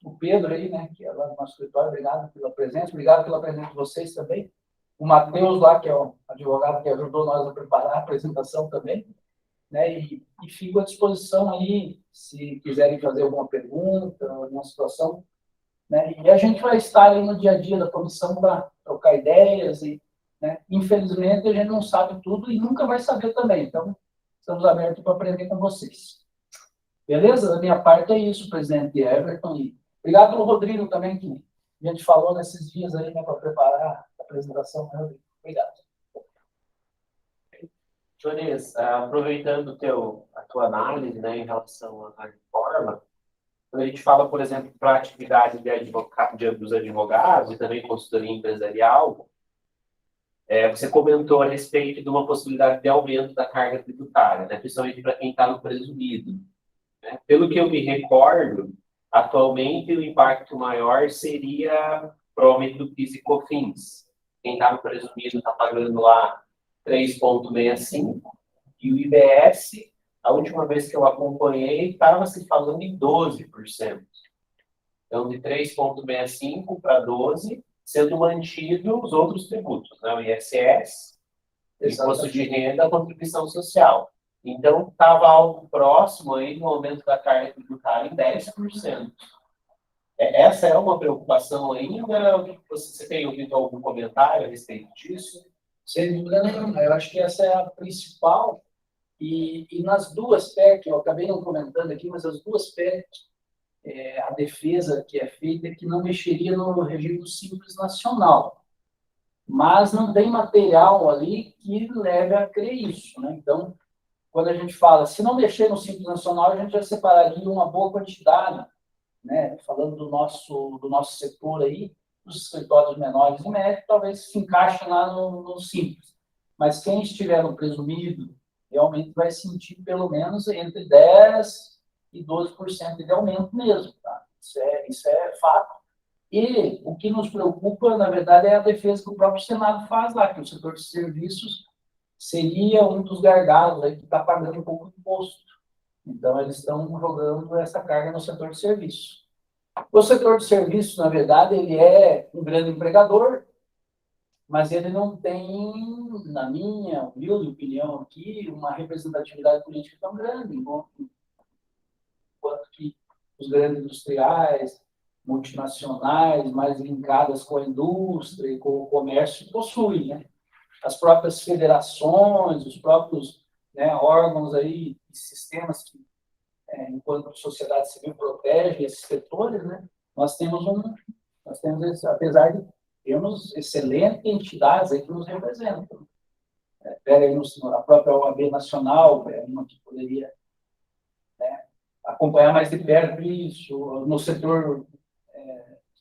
O Pedro aí, né, que é lá do nosso escritório, obrigado pela presença de vocês também. O Matheus lá, que é o advogado que ajudou nós a preparar a apresentação também, né, e fico à disposição aí, se quiserem fazer alguma pergunta, alguma situação, né, e a gente vai estar aí no dia a dia da comissão para trocar ideias, e, né, infelizmente a gente não sabe tudo e nunca vai saber também, então estamos abertos para aprender com vocês. Beleza? Da minha parte é isso, presidente Everton. E obrigado pelo Rodrigo também, que a gente falou nesses dias aí, né, para preparar a apresentação. Né, Rodrigo? Obrigado. Jones, aproveitando a tua análise, né, em relação à reforma, quando a gente fala, por exemplo, para a atividade dos advogados e também consultoria empresarial, você comentou a respeito de uma possibilidade de aumento da carga tributária, né, principalmente para quem está no presumido. Né? Pelo que eu me recordo, atualmente o impacto maior seria provavelmente do PIS e COFINS. Quem está no presumido está pagando lá 3,65%, e o IBS, a última vez que eu acompanhei, estava se falando em 12%. Então, de 3,65% para 12%, sendo mantido os outros tributos, né? O ISS, imposto de renda, a contribuição social. Então, estava algo próximo aí no aumento da carga tributária em 10%. Essa é uma preocupação ainda? Você tem ouvido algum comentário a respeito disso? Sem dúvida nenhuma. Eu acho que essa é a principal. E nas duas PEC, eu acabei não comentando aqui, mas as duas PEC, a defesa que é feita é que não mexeria no regime do Simples Nacional. Mas não tem material ali que leve a crer isso, né? Então, quando a gente fala, se não mexer no Simples Nacional, a gente já separaria uma boa quantidade, né? Falando do nosso setor aí, os escritórios menores e médios, talvez se encaixem lá no Simples. Mas quem estiver no presumido, realmente vai sentir pelo menos entre 10% e 12% de aumento mesmo, tá? Isso é fato. E o que nos preocupa, na verdade, é a defesa que o próprio Senado faz lá, que o setor de serviços seria um dos gargalos aí que está pagando um pouco de imposto. Então, eles estão jogando essa carga no setor de serviços. O setor de serviços, na verdade, ele é um grande empregador, mas ele não tem, na minha humilde opinião aqui, uma representatividade política tão grande, quanto que os grandes industriais, multinacionais, mais linkadas com a indústria e com o comércio, possuem, né? As próprias federações, os próprios, né, órgãos aí, sistemas que, enquanto sociedade civil, protegem esses setores, né? Nós temos, apesar de termos excelentes entidades aí que nos representam. Pega aí a própria OAB Nacional, é uma que poderia, né, acompanhar mais de perto isso, no setor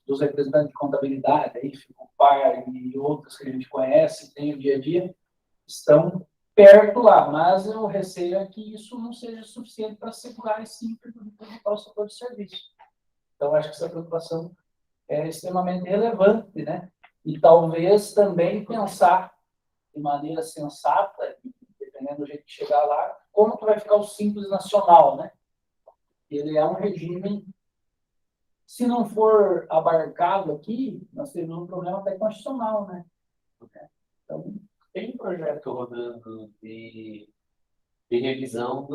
dos representantes de contabilidade, aí, o PAR e outros que a gente conhece, tem o dia a dia, estão perto lá, mas o receio é que isso não seja suficiente para segurar esse ímpeto de tributar o setor de serviço. Então, acho que essa preocupação é extremamente relevante, né? E talvez também pensar de maneira sensata, dependendo do jeito que chegar lá, como que vai ficar o Simples Nacional, né? Ele é um regime, se não for abarcado aqui, nós temos um problema até constitucional, né? Então, tem um projeto rodando de revisão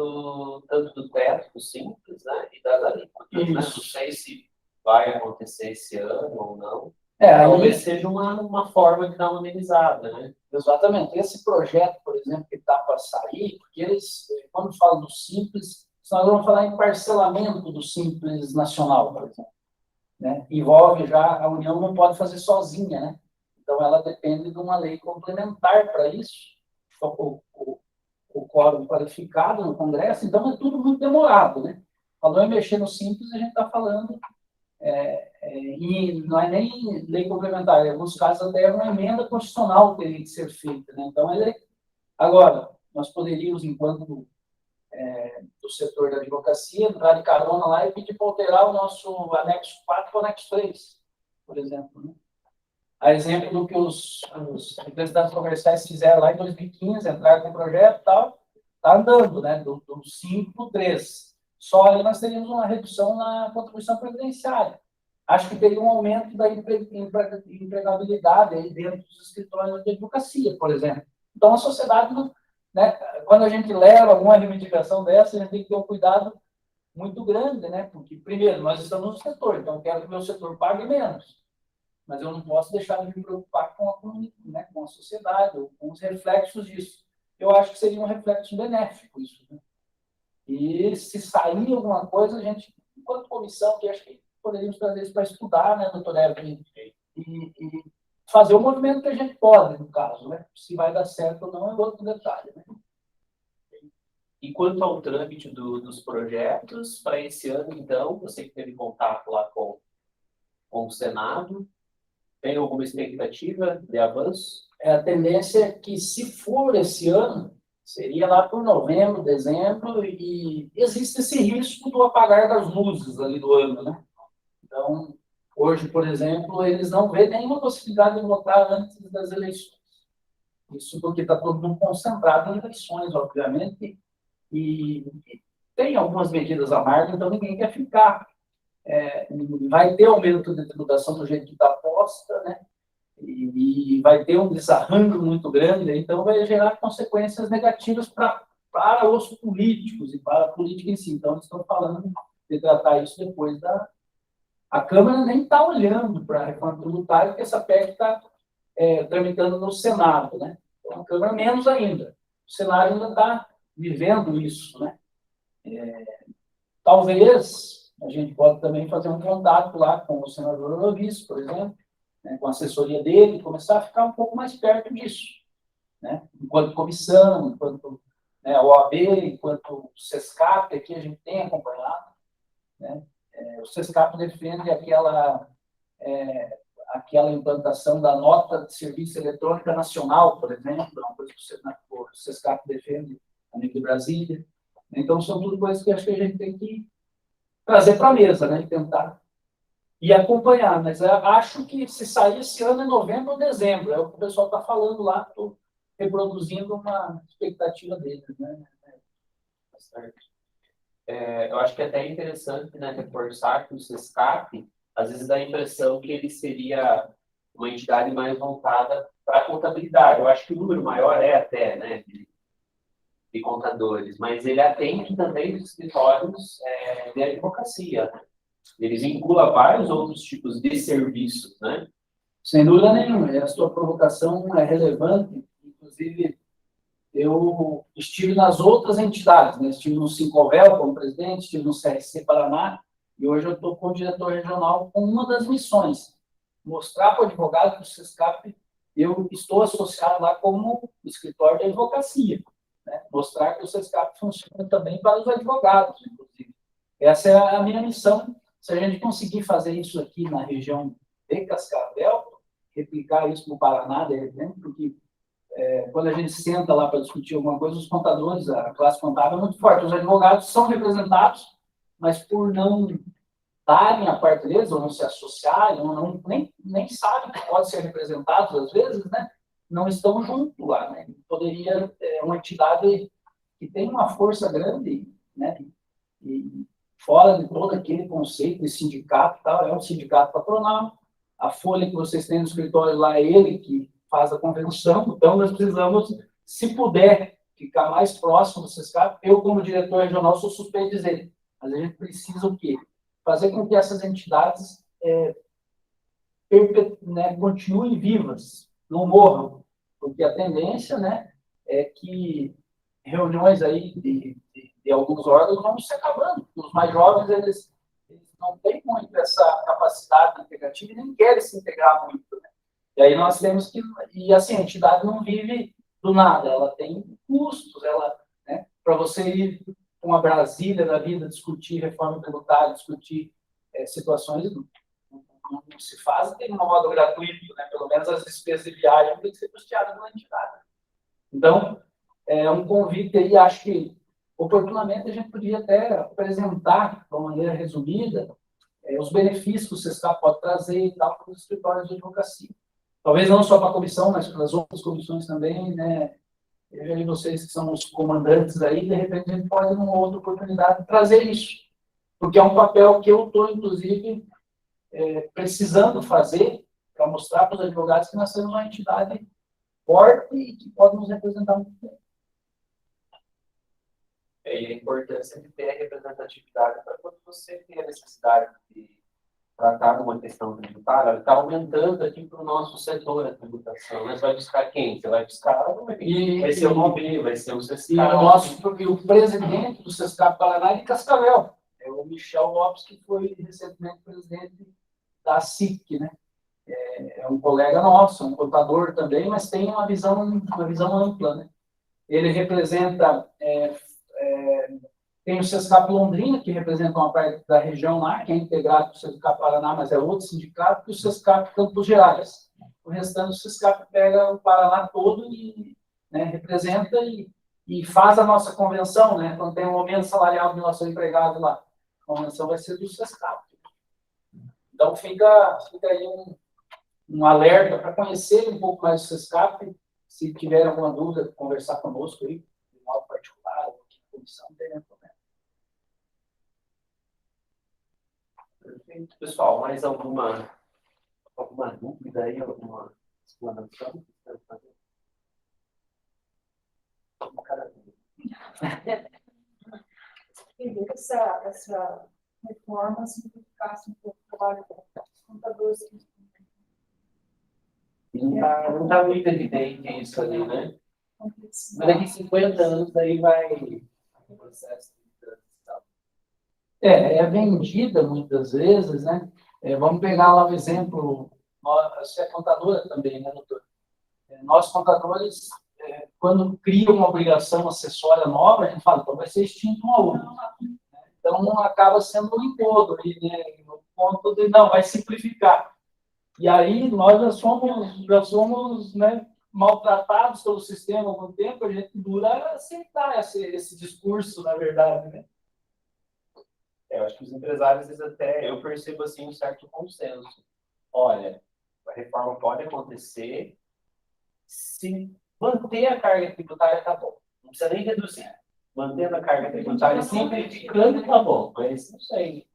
tanto do teto, do Simples, né, e das alíquotas. Né? Não sei se vai acontecer esse ano ou não. Talvez seja uma forma de dar uma amenizada, né? Exatamente. Esse projeto, por exemplo, que está para sair, porque eles, quando falam do Simples, nós vamos falar em parcelamento do Simples Nacional, por exemplo. Né? Envolve já, a União não pode fazer sozinha, né? Então, ela depende de uma lei complementar para isso, o quórum qualificado no Congresso, então é tudo muito demorado, né? Falou em mexer no Simples, a gente está falando, e não é nem lei complementar, em alguns casos até uma emenda constitucional teria que ser feita, né? Então, agora, nós poderíamos, enquanto do setor da advocacia, entrar de carona lá e pedir para alterar o nosso anexo 4 para o anexo 3, por exemplo, né? A exemplo do que os representantes comerciais fizeram lá em 2015, entraram com o projeto e tal, está andando, né, do 5 para o 3. Só aí nós teríamos uma redução na contribuição previdenciária. Acho que teria um aumento da empregabilidade aí dentro dos escritórios de advocacia, por exemplo. Então, a sociedade, né, quando a gente leva alguma reivindicação dessa, a gente tem que ter um cuidado muito grande, né? Porque, primeiro, nós estamos no setor, então eu quero que o meu setor pague menos, mas eu não posso deixar de me preocupar com né, com a sociedade, ou com os reflexos disso. Eu acho que seria um reflexo benéfico isso, né? E se sair alguma coisa, a gente, enquanto comissão, que acho que poderíamos trazer isso para estudar, né, doutor Evelyn, e fazer o movimento que a gente pode, no caso, né? Se vai dar certo ou não é outro detalhe, né? E quanto ao trâmite dos projetos, para esse ano, então, você que teve contato lá com o Senado, tem alguma expectativa de avanço? A tendência é que, se for esse ano, seria lá por novembro, dezembro, e existe esse risco do apagar das luzes ali do ano, né? Então, hoje, por exemplo, eles não vêem nenhuma possibilidade de votar antes das eleições. Isso porque está todo mundo concentrado em eleições, obviamente, e tem algumas medidas à margem, então ninguém quer ficar. Vai ter aumento de tributação do jeito que está posta, né? E vai ter um desarranjo muito grande, então vai gerar consequências negativas para os políticos e para a política em si. Então, eles estão falando de tratar isso depois da... A Câmara nem está olhando para a reforma tributária, porque essa PEC está tramitando no Senado, né? Então, a Câmara menos ainda. O Senado ainda está vivendo isso, né? Talvez a gente pode também fazer um contato lá com o senador Orovis, por exemplo, né, com a assessoria dele, começar a ficar um pouco mais perto disso, né? Enquanto comissão, enquanto, né, a OAB, enquanto o SESCAP, aqui a gente tem acompanhado, né? O SESCAP defende aquela implantação da nota de serviço eletrônica nacional, por exemplo, é uma coisa que o SESCAP defende a nível de Brasília. Então, são tudo coisas que acho que a gente tem que trazer para a mesa, né, e tentar e acompanhar. Mas acho que se sair esse ano é novembro ou dezembro, é o que o pessoal está falando lá, estou reproduzindo uma expectativa deles, né? Certo. Eu acho que é até interessante, né, reforçar que o SESCAP, às vezes dá a impressão que ele seria uma entidade mais voltada para a contabilidade. Eu acho que o número maior é até, né, de contadores, mas ele atende também os escritórios de advocacia, né? Ele vincula vários outros tipos de serviços, né? Sem dúvida nenhuma, a sua provocação é relevante, inclusive eu estive nas outras entidades, né? Estive no Sincovel como presidente, estive no CRC Paraná, e hoje eu estou como diretor regional com uma das missões, mostrar para o advogado que o SESCAP, eu estou associado lá como escritório de advocacia, né? Mostrar que o SESCAP funciona também para os advogados, inclusive. Essa é a minha missão. Se a gente conseguir fazer isso aqui na região de Cascavel, replicar isso no Paraná, de repente, porque quando a gente senta lá para discutir alguma coisa, os contadores, a classe contábil é muito forte. Os advogados são representados, mas por não darem a parte deles, ou não se associarem, ou nem sabem que podem ser representados, às vezes, né? Não estão junto lá, né? Poderia, uma entidade que tem uma força grande, né? E fora de todo aquele conceito de sindicato, tal, é um sindicato patronal. A folha que vocês têm no escritório lá é ele que faz a convenção, então nós precisamos, se puder, ficar mais próximo do SESCAP. Eu, como diretor regional, sou suspeito de dizer, mas a gente precisa o quê? Fazer com que essas entidades né, continuem vivas, não morram, porque a tendência, né, é que reuniões aí de alguns órgãos vão se acabando. Os mais jovens, eles não têm muito essa capacidade integrativa e nem querem se integrar muito, né? E aí nós temos que... E assim, a entidade não vive do nada, ela tem custos, né, para você ir com a Brasília da vida, discutir reforma tributária, discutir situações, não se faz de modo gratuito, né? Pelo menos as despesas de viagem têm que ser custeadas pela entidade. Então, é um convite aí, acho que, oportunamente, a gente podia até apresentar, de uma maneira resumida, os benefícios que o SESCAP pode trazer e tal para os escritórios de advocacia. talvez não só para a comissão, mas para as outras comissões também, né? Eu e vocês que são os comandantes aí, de repente a gente pode, numa outra oportunidade, trazer isso. Porque é um papel que eu estou, inclusive, precisando fazer para mostrar para os advogados que nós temos uma entidade forte e que pode nos representar muito bem. E a importância de ter a representatividade para quando você tem a necessidade de tratar de uma questão tributária, ela está aumentando aqui para o nosso setor da tributação. Mas vai buscar quem? Você vai buscar, vai ser o MOB, vai ser o CESCAP. E o presidente do CESCAP Paraná é de Cascavel, é o Michel Lopes, que foi recentemente presidente da SIC, né? É um colega nosso, um contador também, mas tem uma visão ampla, né? Ele representa, tem o CESCAP Londrina, que representa uma parte da região lá, que é integrado com o CESCAP Paraná, mas é outro sindicato, e o CESCAP Campos Gerais. O restante do CESCAP pega o Paraná todo e, né, representa e faz a nossa convenção, né? Quando tem um aumento salarial do nosso empregado lá, a convenção vai ser do CESCAP. Então, fica aí um alerta para conhecer um pouco mais o CESCAP. Se tiver alguma dúvida, conversar conosco aí, de modo particular, ou aqui na comissão, não tem nenhum problema. Perfeito. Pessoal, mais alguma dúvida aí, alguma explanação? Queria que essa reforma simplificasse um pouco o trabalho dos contadores. Não está muito evidente isso ali, né? Mas daqui a 50 anos aí vai o processo de transição. É vendida muitas vezes, né? Vamos pegar lá o exemplo, você é contadora também, né, doutor? Nós, contadores, quando criam uma obrigação acessória nova, a gente fala, então vai ser extinto uma outra. Então, acaba sendo um encontro, né? No ponto de, não, vai simplificar. E aí, nós já somos, né, maltratados pelo sistema há algum tempo, a gente dura aceitar esse discurso, na verdade, né? Eu acho que os empresários, às vezes, até eu percebo assim um certo consenso. Olha, a reforma pode acontecer se manter a carga tributária, tá bom. Não precisa nem reduzir. Mantendo a carga tributária, simplificando, tá bom. Mas não sei.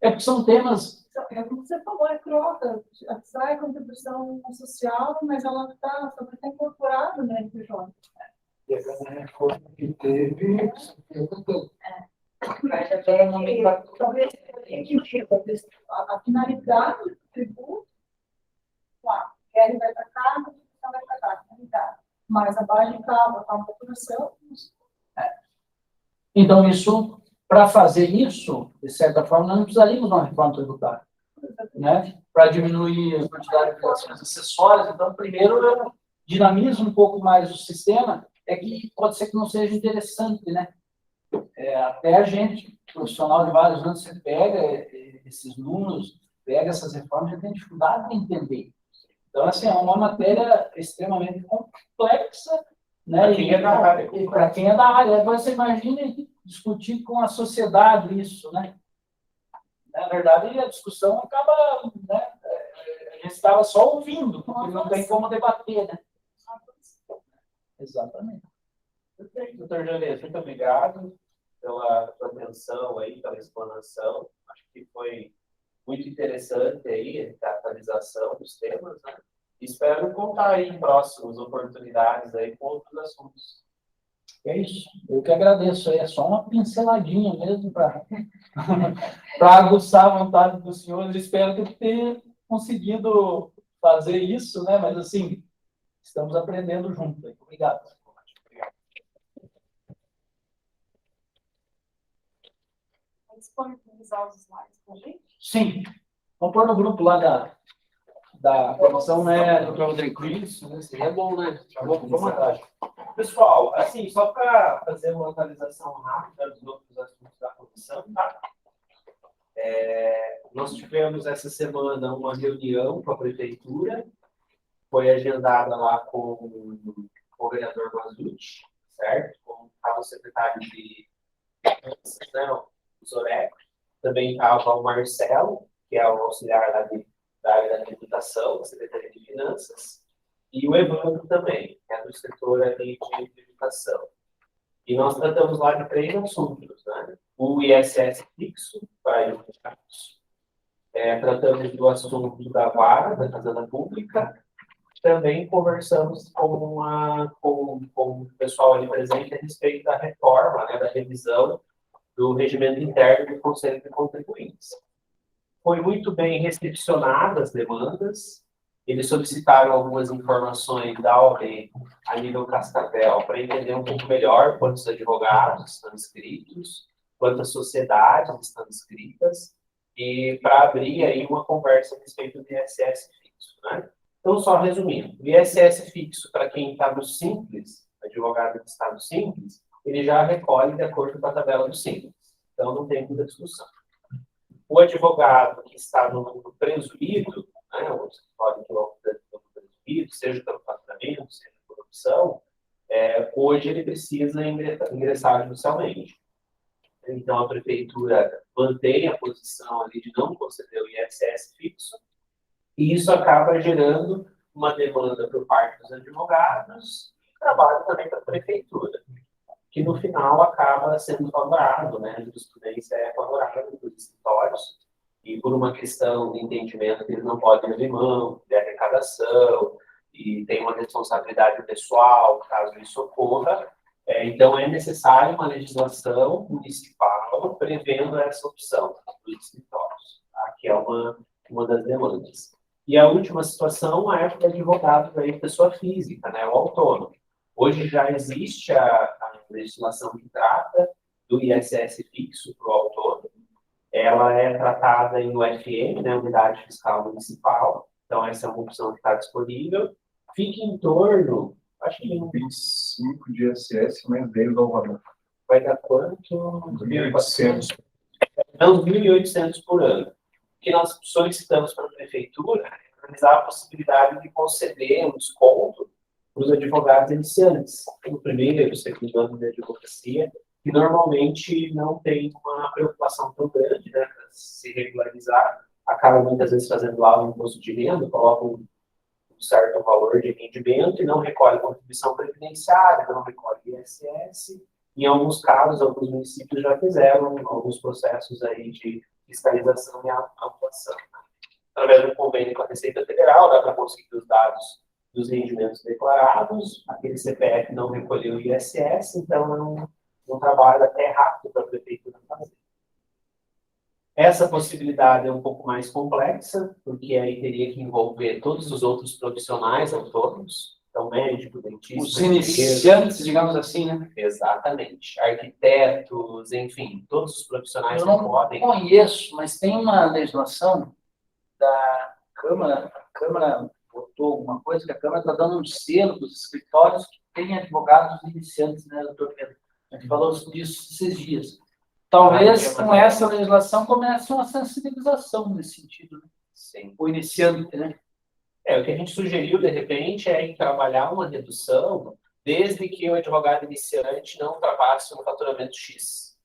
Porque são temas. É como você falou, é trota, sai a contribuição social, mas ela está incorporada na NPJ. E a reforma que teve. Mas também talvez a finalidade do tributo, claro, ele vai para cá, a contribuição vai para cá, finalidade. Mas a base de cabo, a população. Então, isso, para fazer isso, de certa forma, nós não precisaríamos de uma reforma tributária, né? Para diminuir a quantidade de obrigações acessórias. Então, primeiro, dinamiza um pouco mais o sistema, é que pode ser que não seja interessante, né? Até a gente, profissional de vários anos, você pega esses números, pega essas reformas, já tem dificuldade de entender. Então, assim, é uma matéria extremamente complexa, né? Para quem é da área. E para quem é da área. Agora, você imagina discutir com a sociedade isso, né? Na verdade, a discussão acaba, né? A gente estava só ouvindo, porque não tem como debater, né? Exatamente. Perfeito, doutor Janês, muito obrigado pela sua atenção aí, pela explanação. Acho que foi muito interessante aí a atualização dos temas, né? Espero contar aí em próximas oportunidades aí com outros assuntos. É isso. Eu que agradeço aí. É só uma pinceladinha mesmo para aguçar a vontade dos senhores. Espero que eu tenha conseguido fazer isso, né? Mas, assim, estamos aprendendo junto. Obrigado. Disponibilizar os slides para a gente? Sim. Vamos pôr no grupo lá da comissão, né, doutor Rodrigo? Isso, né? Seria bom, né? Vamos atrás. Pessoal, assim, só para fazer uma atualização rápida dos outros assuntos da comissão, tá? Nós tivemos essa semana uma reunião com a prefeitura, foi agendada lá com o vereador Mazzucci, certo? Com o secretário de finanças, né, o Zoreco, também estava o Marcelo, que é o auxiliar lá da área da tributação, da Secretaria de Finanças, e o Evandro também, que é do setor ali de tributação. E nós tratamos lá de 3 assuntos, né? O ISS fixo para advogados, tratamos do assunto da vara da Fazenda Pública, também conversamos com o pessoal ali presente a respeito da reforma, né, da revisão do regimento interno do Conselho de Contribuintes. Foi muito bem recepcionadas as demandas, eles solicitaram algumas informações da OAB a nível Cascavel para entender um pouco melhor quantos advogados estão inscritos, quantas sociedades estão inscritas, e para abrir aí uma conversa a respeito do ISS fixo, né? Então, só resumindo, o ISS fixo, para quem está no Simples, advogado que está no Simples, ele já recolhe de acordo com a tabela do Simples. Então, não tem muita discussão. O advogado que está no lucro presumido, né, o escritório que lucro presumido, seja pelo faturamento, seja por opção, hoje ele precisa ingressar judicialmente. Então, a prefeitura mantém a posição ali de não conceder o ISS fixo, e isso acaba gerando uma demanda por parte dos advogados e trabalho também para a prefeitura, que no final acaba sendo favorável, né? A jurisprudência é favorável dos escritórios, e por uma questão de entendimento que eles não podem abrir mão de arrecadação, e tem uma responsabilidade pessoal, caso isso ocorra, então é necessário uma legislação municipal prevendo essa opção dos escritórios, tá? Que é uma das demandas. E a última situação é o advogado da pessoa física, né, o autônomo. Hoje já existe a legislação que trata do ISS fixo para o autônomo. Ela é tratada em UFM, né, Unidade Fiscal Municipal. Então, essa é uma opção que está disponível. Fica em torno, acho que 25 de ISS mais 10 do valor. Vai dar quanto? 1.800. Não, 1.800 por ano. O que nós solicitamos para a prefeitura é analisar a possibilidade de conceder um desconto para os advogados iniciantes, no primeiro, segundo ano de advocacia, que normalmente não tem uma preocupação tão grande, né, para se regularizar, acaba muitas vezes fazendo lá o imposto de renda, coloca um certo valor de rendimento e não recolhe contribuição previdenciária, não recolhe ISS. Em alguns casos, alguns municípios já fizeram alguns processos aí de fiscalização e atuação. Através do convênio com a Receita Federal, dá para conseguir os dados dos rendimentos declarados, aquele CPF não recolheu o ISS, então é um trabalho até rápido para a prefeitura fazer. Essa possibilidade é um pouco mais complexa, porque aí teria que envolver todos os outros profissionais autônomos, então médico, dentista... Os iniciantes, digamos assim, né? Exatamente. Arquitetos, enfim, todos os profissionais Eu não que podem... conheço, mas tem uma legislação da Câmara, a Câmara votou alguma coisa, que a Câmara está dando um selo para os escritórios que têm advogados iniciantes, né, doutor Pedro? A gente falou disso esses dias. Talvez com essa legislação comece uma sensibilização nesse sentido, né? Sim. O iniciante, né? O que a gente sugeriu, de repente, é trabalhar uma redução desde que o advogado iniciante não ultrapasse um faturamento X.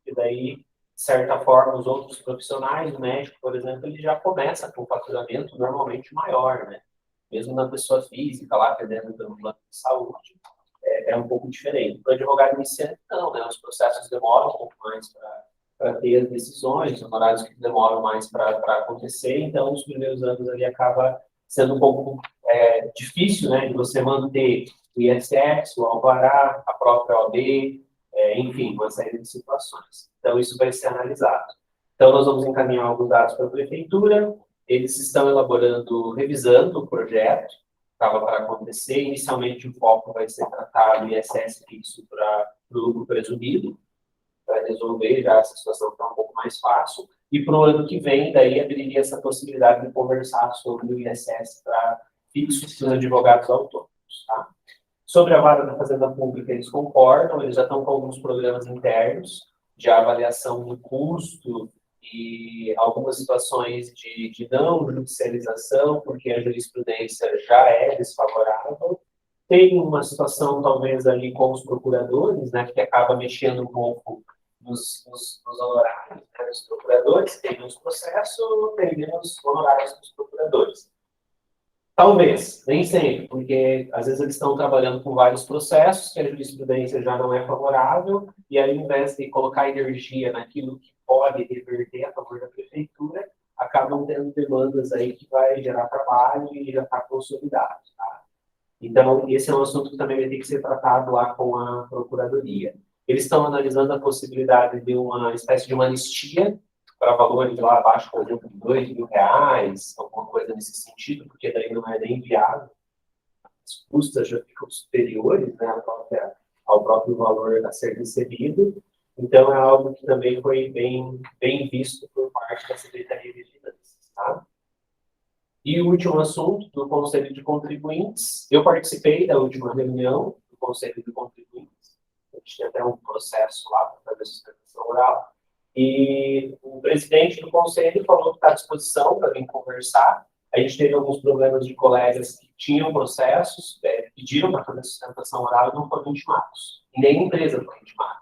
E daí, de certa forma, os outros profissionais, o médico, por exemplo, ele já começa com um faturamento normalmente maior, né? Mesmo na pessoa física, lá atendendo pelo plano de saúde, é um pouco diferente. Para o advogado iniciante, não, né? Os processos demoram um pouco mais para ter as decisões, os honorários que demoram mais para acontecer, então, os primeiros anos ali acaba sendo um pouco difícil, né, de você manter o ISS, o alvará, a própria OAB, enfim, uma série de situações. Então, isso vai ser analisado. Então, nós vamos encaminhar alguns dados para a prefeitura, eles estão elaborando, revisando o projeto, estava para acontecer. Inicialmente, o foco vai ser tratar o ISS fixo para o lucro presumido, para resolver já essa situação que está um pouco mais fácil. E para o ano que vem, daí abriria essa possibilidade de conversar sobre o ISS para fixos dos advogados autônomos. Tá? Sobre a vara da Fazenda Pública, eles concordam, eles já estão com alguns programas internos de avaliação do custo e algumas situações de não judicialização, porque a jurisprudência já é desfavorável. Tem uma situação, talvez, ali com os procuradores, né, que acaba mexendo um pouco nos honorários, né, procuradores, tem menos processo, tem menos honorários dos procuradores. Talvez, nem sempre, porque às vezes eles estão trabalhando com vários processos que a jurisprudência já não é favorável, e aí, ao invés de colocar energia naquilo que pode reverter a favor da prefeitura, acabam tendo demandas aí que vai gerar trabalho e já está consolidado. Tá? Então, esse é um assunto que também vai ter que ser tratado lá com a Procuradoria. Eles estão analisando a possibilidade de uma espécie de uma anistia para valores lá abaixo, por exemplo, de R$ 2.000, alguma coisa nesse sentido, porque daí não é nem viável. As custas já ficam superiores, né, ao próprio valor a ser recebido. Então, é algo que também foi bem visto por parte da Secretaria de Finanças. Tá? E o último assunto, do Conselho de Contribuintes. Eu participei da última reunião do Conselho de Contribuintes. A gente tinha até um processo lá para fazer a sustentação oral. E o presidente do conselho falou que está à disposição para vir conversar. A gente teve alguns problemas de colegas que tinham processos, pediram para fazer sustentação oral e não foram intimados. E nem a empresa foi intimada.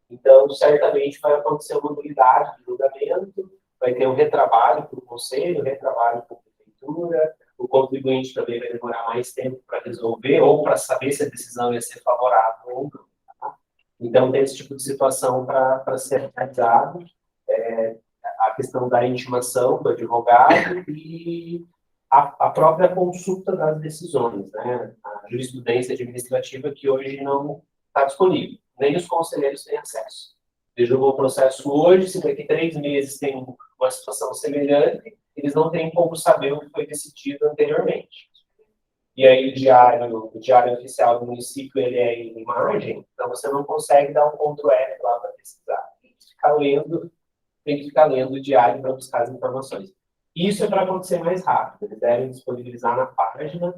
Então, certamente vai acontecer uma mobilidade de julgamento, vai ter um retrabalho para o conselho, um retrabalho para a prefeitura, o contribuinte também vai demorar mais tempo para resolver ou para saber se a decisão ia ser favorável ou não. Então, tem esse tipo de situação para ser analisado, a questão da intimação do advogado e a própria consulta das decisões, né? A jurisprudência administrativa que hoje não está disponível, nem os conselheiros têm acesso. Ele julgou o processo hoje, se daqui 3 meses tem uma situação semelhante, eles não têm como saber o que foi decidido anteriormente. E aí o diário oficial do município, ele é em imagem, então você não consegue dar um Ctrl+F lá para pesquisar. Tem que ficar lendo o diário para buscar as informações. Isso é para acontecer mais rápido. Eles devem disponibilizar na página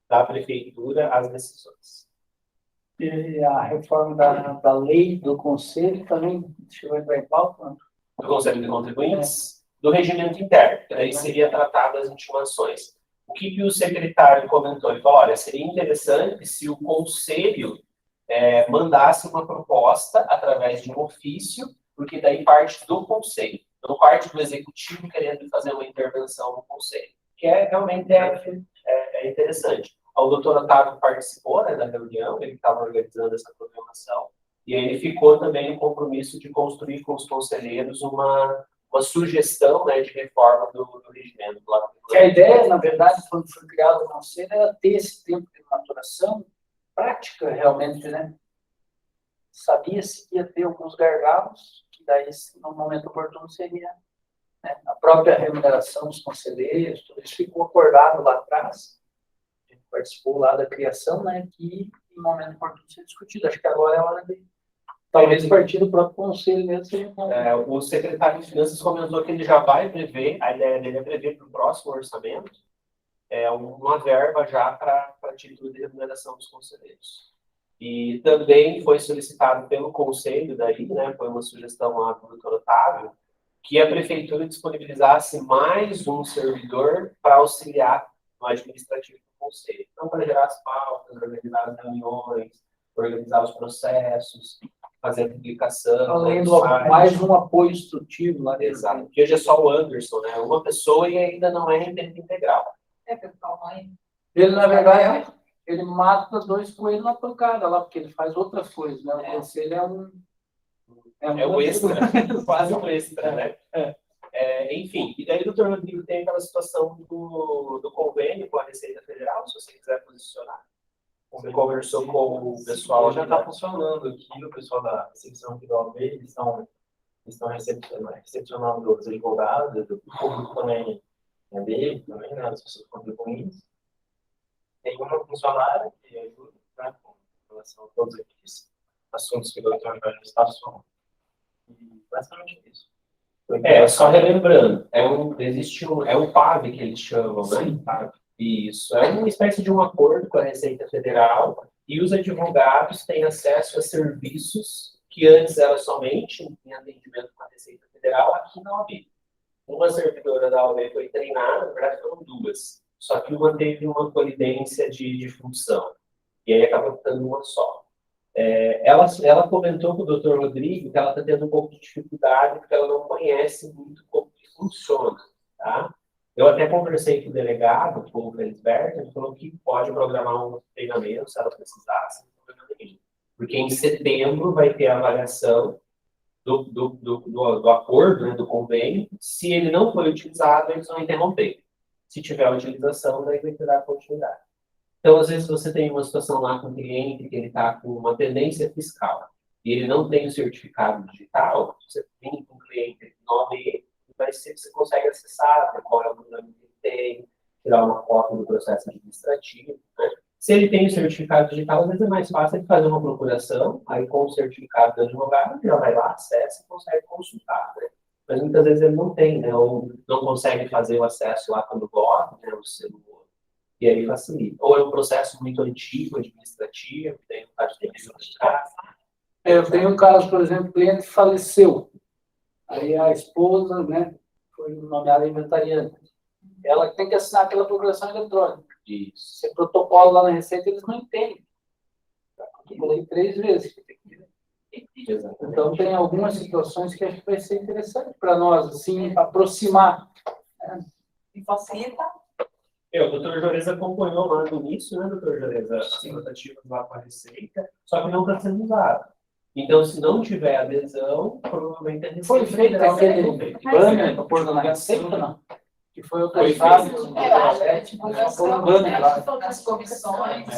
da prefeitura as decisões. E a reforma da lei do conselho também chegou a em pauta? Do Conselho de Contribuintes, do regimento interno, que aí seria tratado as intimações. O que o secretário comentou? Ele falou, olha, seria interessante se o conselho mandasse uma proposta através de um ofício, porque daí parte do conselho, não parte do executivo querendo fazer uma intervenção no conselho, que realmente é interessante. O doutor Otávio participou, né, da reunião, ele estava organizando essa programação, e aí ele ficou também no compromisso de construir com os conselheiros uma sugestão, né, de reforma do regimento. Que a ideia, na verdade, quando foi criado o conselho, era ter esse tempo de maturação prática, realmente, né? Sabia-se que ia ter alguns gargalos, que daí, no momento oportuno, seria, né, a própria remuneração dos conselheiros, tudo isso ficou acordado lá atrás. A gente participou lá da criação, né, que, no momento oportuno, seria discutido. Acho que agora é a hora de talvez partir do próprio conselho mesmo. O secretário de Finanças comentou que ele já vai prever, a ideia dele é prever para o próximo orçamento, uma verba já para título de remuneração dos conselheiros. E também foi solicitado pelo conselho daí, né, foi uma sugestão lá do doutor Otávio, que a prefeitura disponibilizasse mais um servidor para auxiliar no administrativo do conselho. Então, para gerar as pautas, organizar as reuniões, organizar os processos, fazer a publicação. Além do mais um apoio instrutivo lá. Exato. Porque hoje é só o Anderson, né? Uma pessoa e ainda não é em tempo integral. Pessoal, mãe. Ele, na verdade, ele mata 2 coelhos na pancada lá, porque ele faz outra coisa, né? O conselho é o extra, quase um extra, né? Enfim, e daí o doutor Rodrigo tem aquela situação do convênio com a Receita Federal, se você quiser posicionar. Você conversou com o pessoal. Já está funcionando aqui, o pessoal da recepção aqui do OAB, eles estão recepcionando os advogados, do público também dele, também, né, as pessoas contribuintes. Tem uma funcionária que ajuda, né, com relação a todos aqueles assuntos que o doutor Jorge está falando. E basicamente isso. Só relembrando, existe o PAV que eles chamam, né? PAV. Isso, é uma espécie de um acordo com a Receita Federal e os advogados têm acesso a serviços que antes era somente em atendimento com a Receita Federal aqui na OAB. Uma servidora da OAB foi treinada, na verdade foram 2, só que uma teve uma colidência de função, e aí acabou ficando uma só. Ela comentou com o doutor Rodrigo que ela está tendo um pouco de dificuldade porque ela não conhece muito como que funciona, tá? Eu até conversei com o delegado, com o Felisberto, ele falou que pode programar um treinamento se ela precisar, sem problema nenhum. Porque em setembro vai ter a avaliação do acordo, né, do convênio. Se ele não foi utilizado, eles vão interromper. Se tiver utilização, daí vai ter dar continuidade. Então, às vezes, você tem uma situação lá com um cliente que ele está com uma tendência fiscal e ele não tem o certificado digital, você tem com um cliente nome, vai ser que você consegue acessar, ver qual é o programa que ele tem, tirar uma foto do processo administrativo, né? Se ele tem o certificado digital, às vezes é mais fácil ele fazer uma procuração, aí com o certificado do advogado, ele já vai lá, acessa e consegue consultar, né? Mas muitas vezes ele não tem, né? Ou não consegue fazer o acesso lá quando gosta, né? O celular. E aí facilita. Ou é um processo muito antigo, administrativo, tem vontade de ter que solicitar. Eu tenho um caso, por exemplo, o cliente faleceu. Aí a esposa, né, foi nomeada inventariante. Ela tem que assinar aquela procuração eletrônica. Isso. Se é protocolo lá na Receita, eles não entendem. Eu falei 3 vezes. Então, tem algumas situações que acho que vai ser interessante para nós, assim, aproximar. E facilita. O doutor Joreza acompanhou lá no início, né, doutor Joreza, as tratativas lá com a Receita, só que não está sendo usado. Então, se não tiver adesão, provavelmente a Receita Foi feito aquele banner para pôr na Receita, não? Que foi autorizado. Foi um banner lá. As comissões.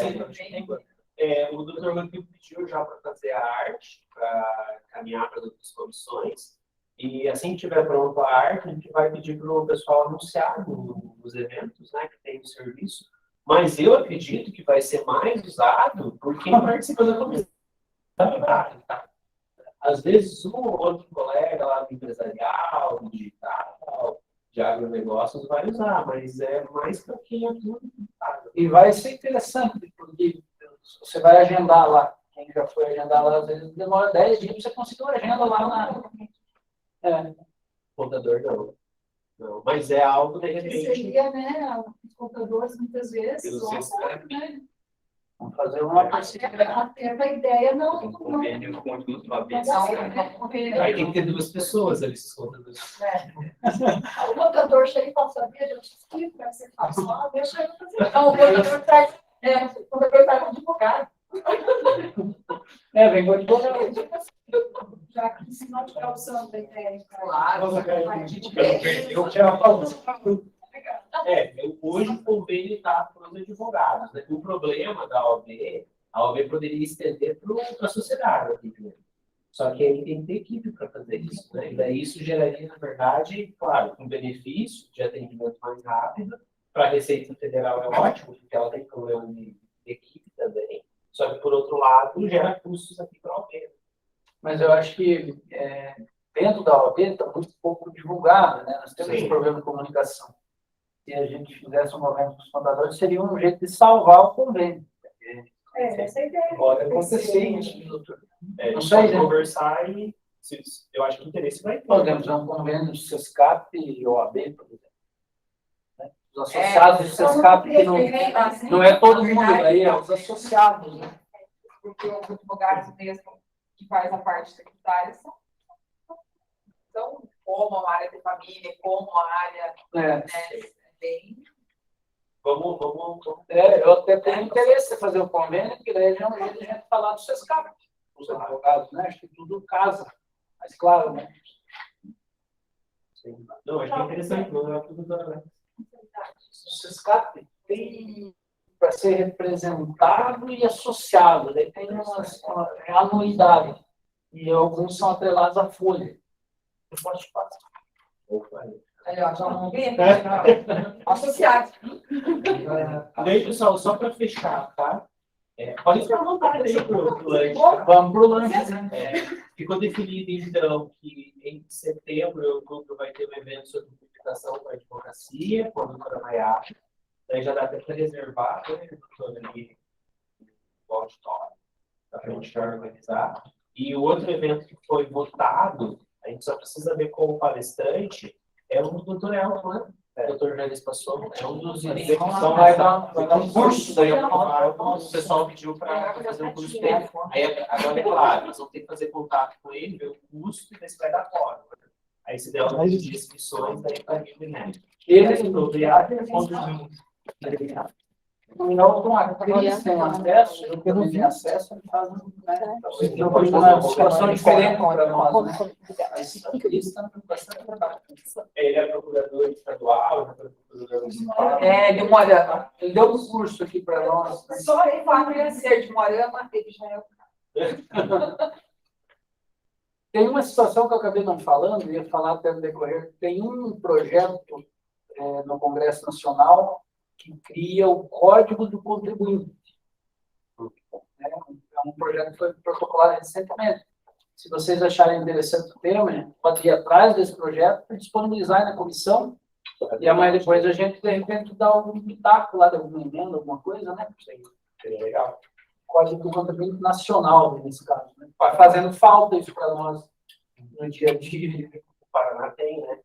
O doutor Rodrigo pediu já para fazer a arte, para caminhar para outras comissões. E assim que tiver pronto a arte, a gente vai pedir para o pessoal anunciar nos eventos, né, que tem o serviço. Mas eu acredito que vai ser mais usado por quem participa da comissão. Às vezes, um ou outro colega lá do empresarial, do digital, de agronegócios vai usar, mas é mais para quem atua. E vai ser interessante, porque você vai agendar lá. Quem já foi agendar lá, às vezes demora 10 dias para você conseguir uma agenda lá na. Contador não. Mas é algo de repente. Seria, né? Os contadores muitas vezes. Né? Vamos fazer uma A ideia não. Convênio conjunto uma vez. Aí tem que ter 2 pessoas ali, esses contadores. O contador chega e fala, sabia, eu disse que vai ser fácil. Deixa eu fazer. Então, o contador traz um advogado. Vem com advogado. Já que se não tiver opção da ideia, Claro, hoje o convênio está para os advogados, né? O problema da OAB, a OAB poderia estender para a sociedade. Só que aí tem que ter equipe para fazer isso, né? E daí isso geraria, na verdade, claro, um benefício de atendimento mais rápido. Para a Receita Federal é ótimo, porque ela tem problema de equipe também. Só que, por outro lado, gera custos aqui para a OAB. Mas eu acho que dentro da OAB está muito pouco divulgado, né? Nós temos esse problema de comunicação. Se a gente fizesse um movimento com os contadores, seria um jeito de salvar o convênio. Essa é a ideia. Pode acontecer isso, doutor. Não sei, conversar e eu acho que o interesse vai ter. Podemos ter um convênio do SESCAP e OAB, por exemplo. Né? Os associados do SESCAP, que não é todo mundo, aí é os associados. Né? Porque os advogados mesmo que faz a parte tributária são como a área de família, como a área bem. Vamos. Eu até tenho interesse em fazer o convênio, porque daí já é um jeito de a gente falar do SESCAP. Os advogados, né? Acho que tudo casa. Mas claro, né? Sim. Não, acho que é interessante, não é tudo da. O SESCAP tem para ser representado e associado. Daí tem uma anuidade. E alguns são atrelados à folha. Eu posso passar. Aí, ó, já vamos ver? Associado. Daí, pessoal, só para fechar, tá? Pode ficar à vontade aí pro lanche. Vamos para o lanche. Ficou definido, então, que em setembro o grupo vai ter um evento sobre comunicação com a advocacia, com a doutora Maiara. Daí já dá até para reservar, né, doutora, ali o auditório, para a gente organizar. E o outro evento que foi votado, a gente só precisa ver com o palestrante, é o doutor Elton, né? O Dr. Jair passou, é um dos itens. Então Vai dar um curso, daí o pessoal pediu para fazer um curso dele. Aí agora é claro, nós vamos ter que fazer contato com ele, ver o custo e ver se vai dar fora. Aí se der algumas inscrições, daí para mim, né? Ele se apropriar, não, eles têm acesso, eu que não tenho acesso, eles fazem, né? Então, foi uma situação diferente para nós, né? Mas eles estão bastante trabalho. Ele é procurador estadual, procurador municipal. Ele deu um curso aqui para nós. Né? Só ele vai ser de Moarama, ele já é o Tem uma situação que eu acabei não falando, ia falar até no decorrer. Tem um projeto no Congresso Nacional que cria o Código do Contribuinte. É um projeto que foi protocolado recentemente. Se vocês acharem interessante o tema, pode ir atrás desse projeto para disponibilizar na comissão. E amanhã depois a gente, de repente, dá um pitaco lá de alguma emenda, alguma coisa, né? Seria legal. Código do Contribuinte Nacional, nesse caso. Né? Vai fazendo falta isso para nós no dia a dia. O Paraná tem, né?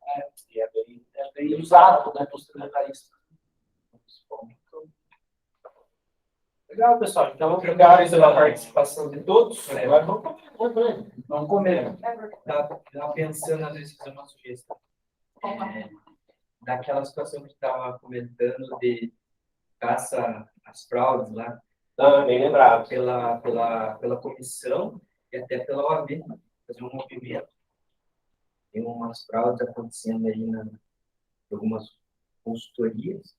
E é bem usado, né, para os tributaristas. Legal, pessoal. Então, obrigado pela participação de todos. Agora vamos comer. Vamos comer. Estava pensando, às vezes, fazer uma sugestão. Daquela situação que estava comentando de caça às fraudes lá. Bem lembrado. Pela comissão e até pela OAB. Fazer um movimento. Tem umas fraudes acontecendo aí em algumas consultorias.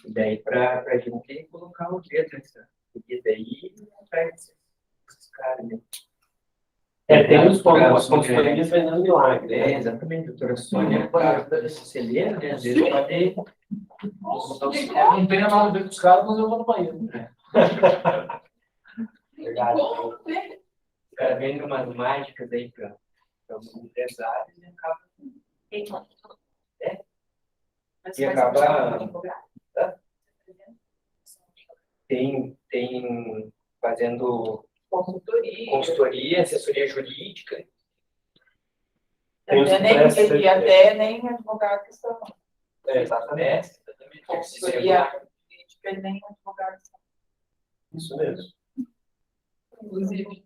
E daí, para a gente colocar o dedo nessa. Porque daí atrás desses caras, né? Tem uns consultorias vendendo milagre. Exatamente, doutora Sônia, para celeiro, né? Às vezes pode. Não tem nada a ver com os caras, mas eu vou no banheiro. Verdade. O cara vende umas mágicas aí para alguns empresários e acaba. E acaba. Tem fazendo consultoria, assessoria jurídica. Até nem advogado que estão. Exatamente. Consultoria jurídica e nem advogado que estão. Isso mesmo. Inclusive.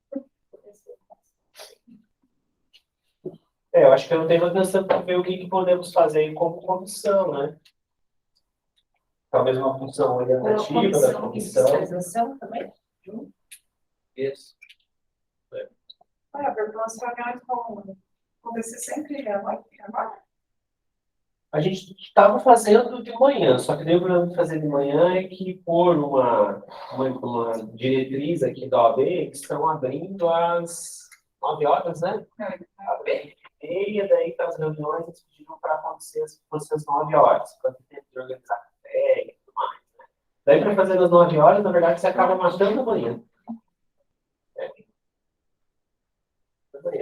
Eu acho que eu não tenho atenção para ver o que podemos fazer como comissão, né? Talvez uma função orientativa da comissão. Fiscalização também? Isso. Porque as reuniões vão acontecer sempre agora. A gente estava fazendo de manhã, só que daí o problema de fazer de manhã é que por uma diretriz aqui da OAB, eles estão abrindo às 9 horas, né? Abre meia, daí tá as reuniões eles pediram para acontecer se fosse às 9 horas, para ter tempo de organizar café e tudo mais. Né? Daí para fazer às 9 horas, na verdade, você acaba matando amanhã.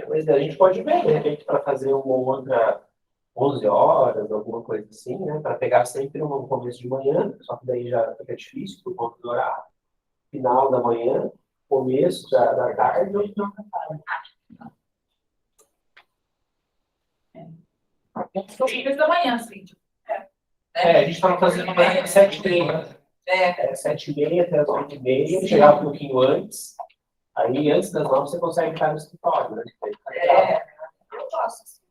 Mas a gente pode ver, de repente, para fazer uma outra 11 horas, alguma coisa assim, né? Para pegar sempre um começo de manhã, só que daí já fica difícil por conta do horário. Final da manhã, começo da tarde ou final da tarde. Filhos da manhã, sim. A gente estava fazendo amanhã às 7h30. 7h30 até as 8h30, chegar um pouquinho antes. Aí, antes das 9, você consegue ficar no escritório, né? Eu gosto, sim.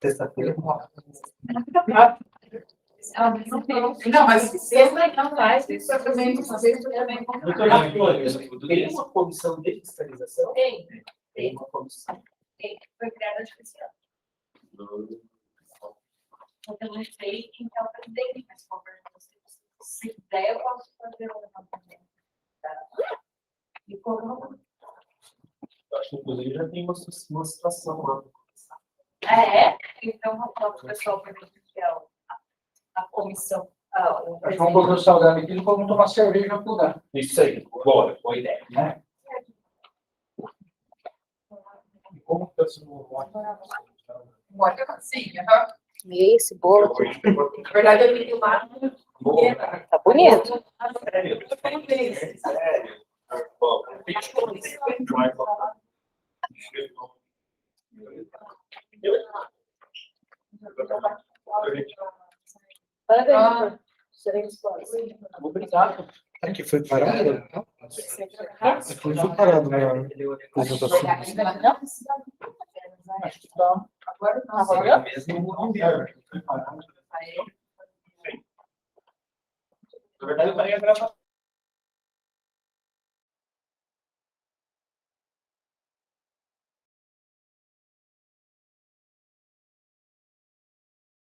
Sexta-feira. Não, mas sexta não faz, isso também, sexta também. Tem uma comissão de fiscalização? Tem. Tem uma comissão. Foi criada artificial. Eu não sei quem é o presidente, mas se der, eu posso fazer o levantamento. E como? Eu acho que, inclusive, já tem uma situação lá. Então, vou falar para o pessoal para ver a comissão. Acho que vamos colocar o salgado aqui e vamos tomar cerveja para lugar. Isso aí, boa ideia. Né? Como que está sendo Sim, Esse bolo na verdade, eu vi lá. tá bonito. Sério? Sério? Bom. Parabéns, excelentes planos. Obrigado. Aqui foi parado? Aqui foi parado na apresentação. Acho que tá. Agora Tá rodando? Na verdade, eu parei a gravação.